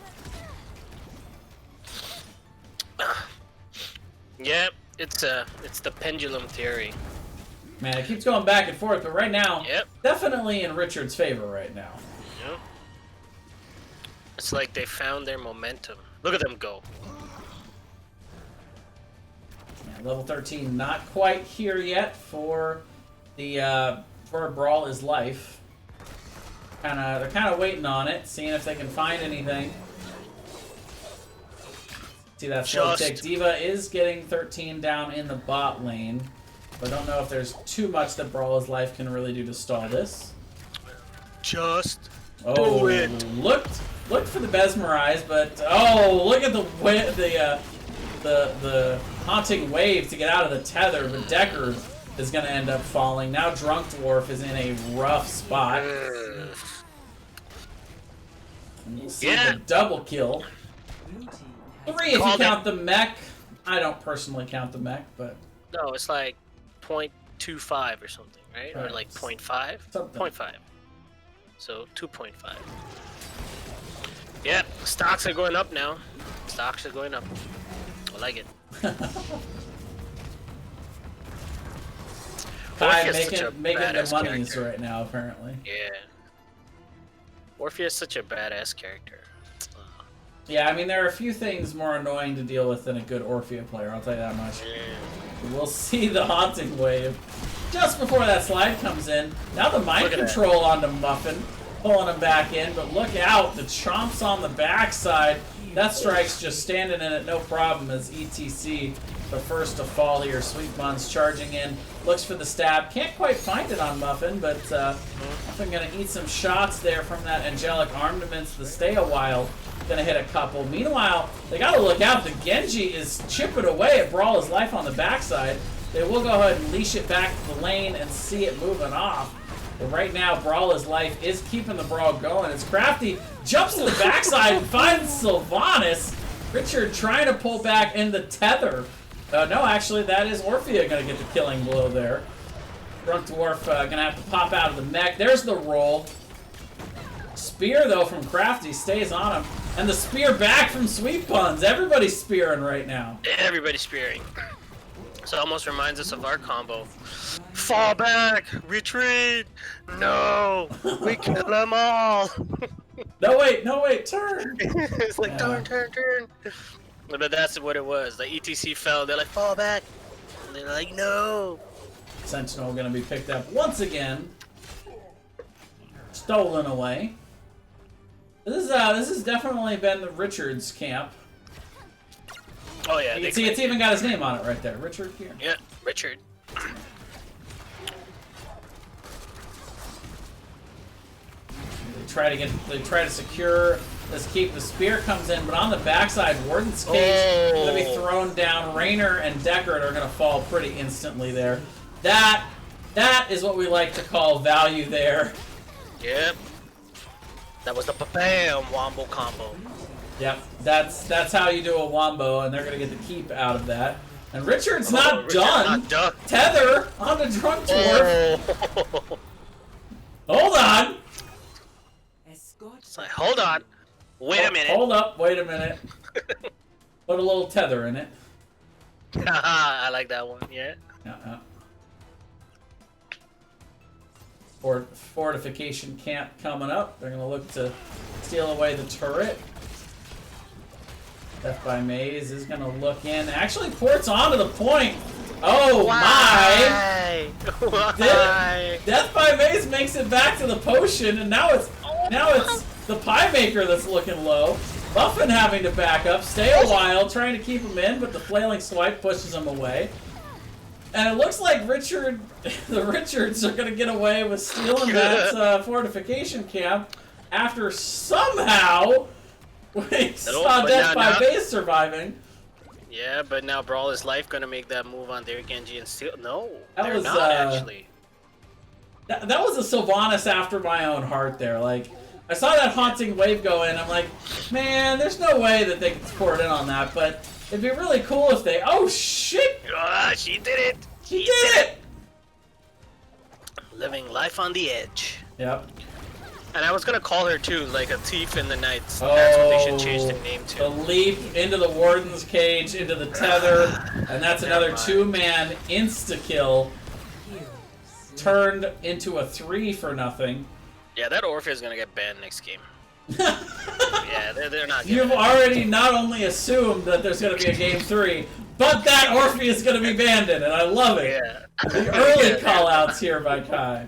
Yep, it's the pendulum theory. Man, it keeps going back and forth, but right now, Yep. definitely in Richard's favor right now. Yep. It's like they found their momentum. Look at them go. Yeah, level 13 not quite here yet for the for Brawl is Life. They're kind of waiting on it, seeing if they can find anything. See that slow tick. Diva is getting 13 down in the bot lane. But I don't know if there's too much that Brawl is Life can really do to stall this. Just Oh, do it. looked for the mesmerize, but oh, look at the haunting wave to get out of the tether. But Decker is going to end up falling. Now Drunk Dwarf is in a rough spot. And you'll see the double kill. 3 if you count the mech. I don't personally count the mech, but No, it's like 0.25 or something, right? Or Right. like 0.5? Something. 0.5. So 2.5. Yeah, stocks are going up now. Stocks are going up. I like it. Kai Orpheus is such a making the badass monies character. right now, apparently. Yeah. Orpheus is such a badass character. Yeah, I mean, there are a few things more annoying to deal with than a good Orphea player, I'll tell you that much. We'll see the haunting wave just before that slide comes in. Now the mind Look at control onto Muffin, pulling him back in, but look out, the chomps on the backside. That strike's just standing in it, no problem, as ETC, the first to fall here. Sweet Buns charging in, looks for the stab. Can't quite find it on Muffin, but Muffin gonna eat some shots there from that angelic armaments to stay a while Gonna hit a couple. Meanwhile, they gotta look out. The Genji is chipping away at Brawl's life on the backside. They will go ahead and leash it back to the lane and see it moving off. But right now, Brawl's life is keeping the Brawl going. It's Crafty jumps to the backside and finds Sylvanas. Richard trying to pull back in the tether. No, actually, that is Orphea gonna get the killing blow there. Drunk Dwarf gonna have to pop out of the mech. There's the roll. Spear, though, from Crafty stays on him. And the spear back from Sweet Puns. Everybody's spearing right now. Everybody's spearing. So it almost reminds us of our combo. Fall back! Retreat! No! We kill them all! No, wait, turn! It's like, Yeah. turn! But that's what it was. The ETC fell, they're like, fall back! And they're like, no! Sentinel gonna be picked up once again. Stolen away. This has definitely been the Richards camp. Oh yeah, You can see it's even got his name on it right there. Richard here. Yeah, Richard. They try to secure this keep. The spear comes in, but on the backside, Warden's cage gonna be thrown down. Raynor and Deckard are gonna fall pretty instantly there. That is what we like to call value there. Yep. That was the bam wombo combo. Yep, that's how you do a wombo, and they're gonna get the keep out of that. And Richard's not done. Not done. Tether on the Drunk Dwarf. Oh. Hold on. It's like, hold on. Wait a minute. Hold up. Wait a minute. Put a little tether in it. I like that one. Yeah. Fortification camp coming up. They're gonna look to steal away the turret. Death by Maze is gonna look in. Actually, ports onto the point. Oh my! Why? Death by Maze makes it back to the potion, and now it's the Pie Maker that's looking low. Buffin having to back up, stay a while, trying to keep him in, but the flailing swipe pushes him away. And it looks like the Richards are gonna get away with stealing that fortification camp after somehow we saw Death by Maze surviving. Yeah, but now Brawl is Life gonna make that move on their Genji and steal. No, That they're was, not actually. That was a Sylvanas after my own heart there. Like, I saw that haunting wave go in. I'm like, man, there's no way that they could pour it in on that. But it'd be really cool if they. Oh shit! Ah, she did it. She did it! Living life on the edge. Yep. And I was gonna call her too, like a thief in the night. That's what they should change the name The to. leap into the Warden's cage, into the tether, and that's another two-man insta-kill. Turned into a 3 for nothing. Yeah, that Orphea is gonna get banned next game. Yeah, they're not. You've already not only assumed that there's going to be a game 3, but that Orphea is going to be banned in it. I love it. Yeah. The early Yeah, call-outs here by Kai.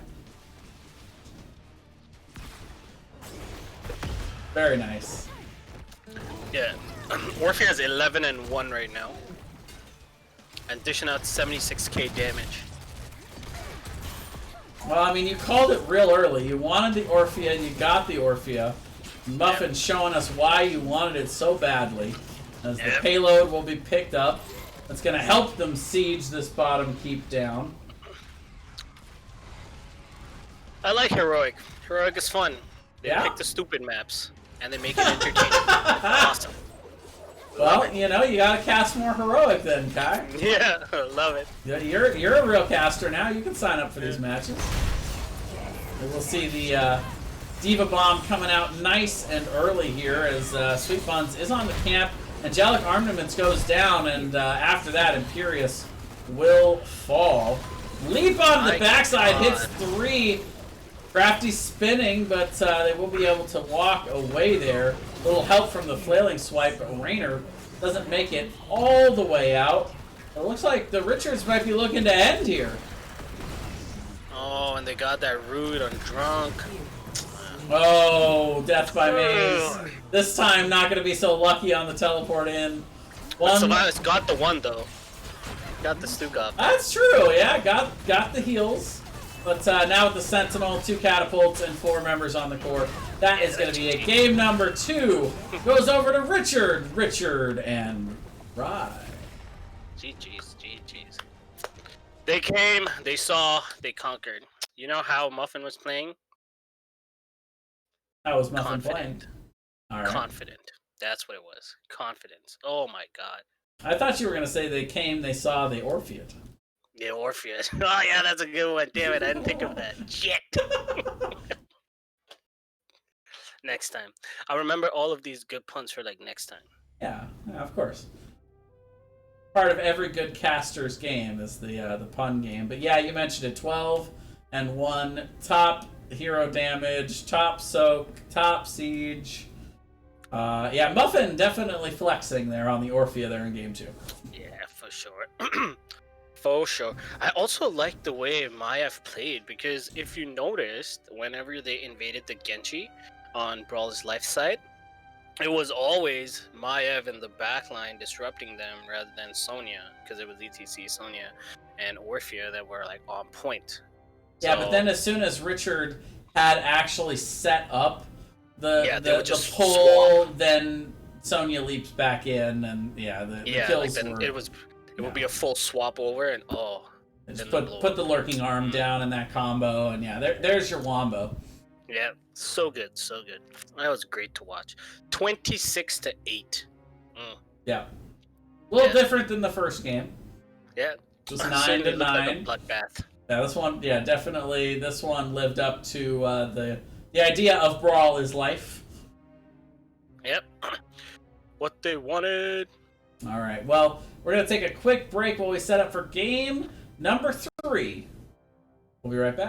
Very nice. Yeah. Orphea has 11-1 right now. And dishing out 76k damage. Well, I mean, you called it real early. You wanted the Orphea, you got the Orphea. Muffin showing us why you wanted it so badly. As the payload will be picked up. That's going to help them siege this bottom keep down. I like Heroic. Heroic is fun. They Yeah? pick the stupid maps. And they make it entertaining. Awesome. Well, you know, you got to cast more Heroic then, Kai. Yeah, love it. You're a real caster now. You can sign up for these matches. And we'll see the Diva Bomb coming out nice and early here as Sweet Buns is on the camp. Angelic Armaments goes down, and after that, Imperious will fall. Leap on the backside, hits 3. Crafty spinning, but they will be able to walk away there. A little help from the flailing swipe, but Raynor doesn't make it all the way out. It looks like the Richards might be looking to end here. Oh, and they got that root on Drunk. Oh, Death by Maze. This time not going to be so lucky on the teleport in. Sylvanas got the one, though. Got the Stuk up. That's true, yeah. Got the heals. But now with the Sentinel, 2 catapults, and 4 members on the core, that is going to be a game number 2. Goes over to Richard, and Rye. GG's. They came, they saw, they conquered. You know how Muffin was playing? How was Muffin Confident. playing? All right. Confident. That's what it was. Confidence. Oh my god. I thought you were going to say they came, they saw, they Orpheus. Yeah, Orpheus. Oh yeah, that's a good one. Damn it, I didn't think of that. Shit. Next time. I'll remember all of these good puns for like next time. Yeah, of course. Part of every good caster's game is the pun game. But yeah, you mentioned it. 12 and 1. Top hero damage, top soak, top siege. Yeah, Muffin definitely flexing there on the Orphea there in game 2. Yeah, for sure. For sure. I also like the way Maiev played, because if you noticed, whenever they invaded the Genji on Brawl's left side, it was always Maiev in the back line disrupting them rather than Sonya, because it was ETC, Sonya, and Orphea that were like on point. Yeah, but then as soon as Richard had actually set up the pull, then Sonya leaps back in, and the kills were... It would be a full swap over, and just put the lurking arm down in that combo, and there's your wombo. Yeah, so good, so good. That was great to watch. 26-8. Yeah, a little different than the first game. Yeah, it was 9-9. Like a bloodbath. Yeah, this one, definitely. This one lived up to the idea of Brawl is life. Yep, what they wanted. All right, well, we're gonna take a quick break while we set up for game number 3. We'll be right back.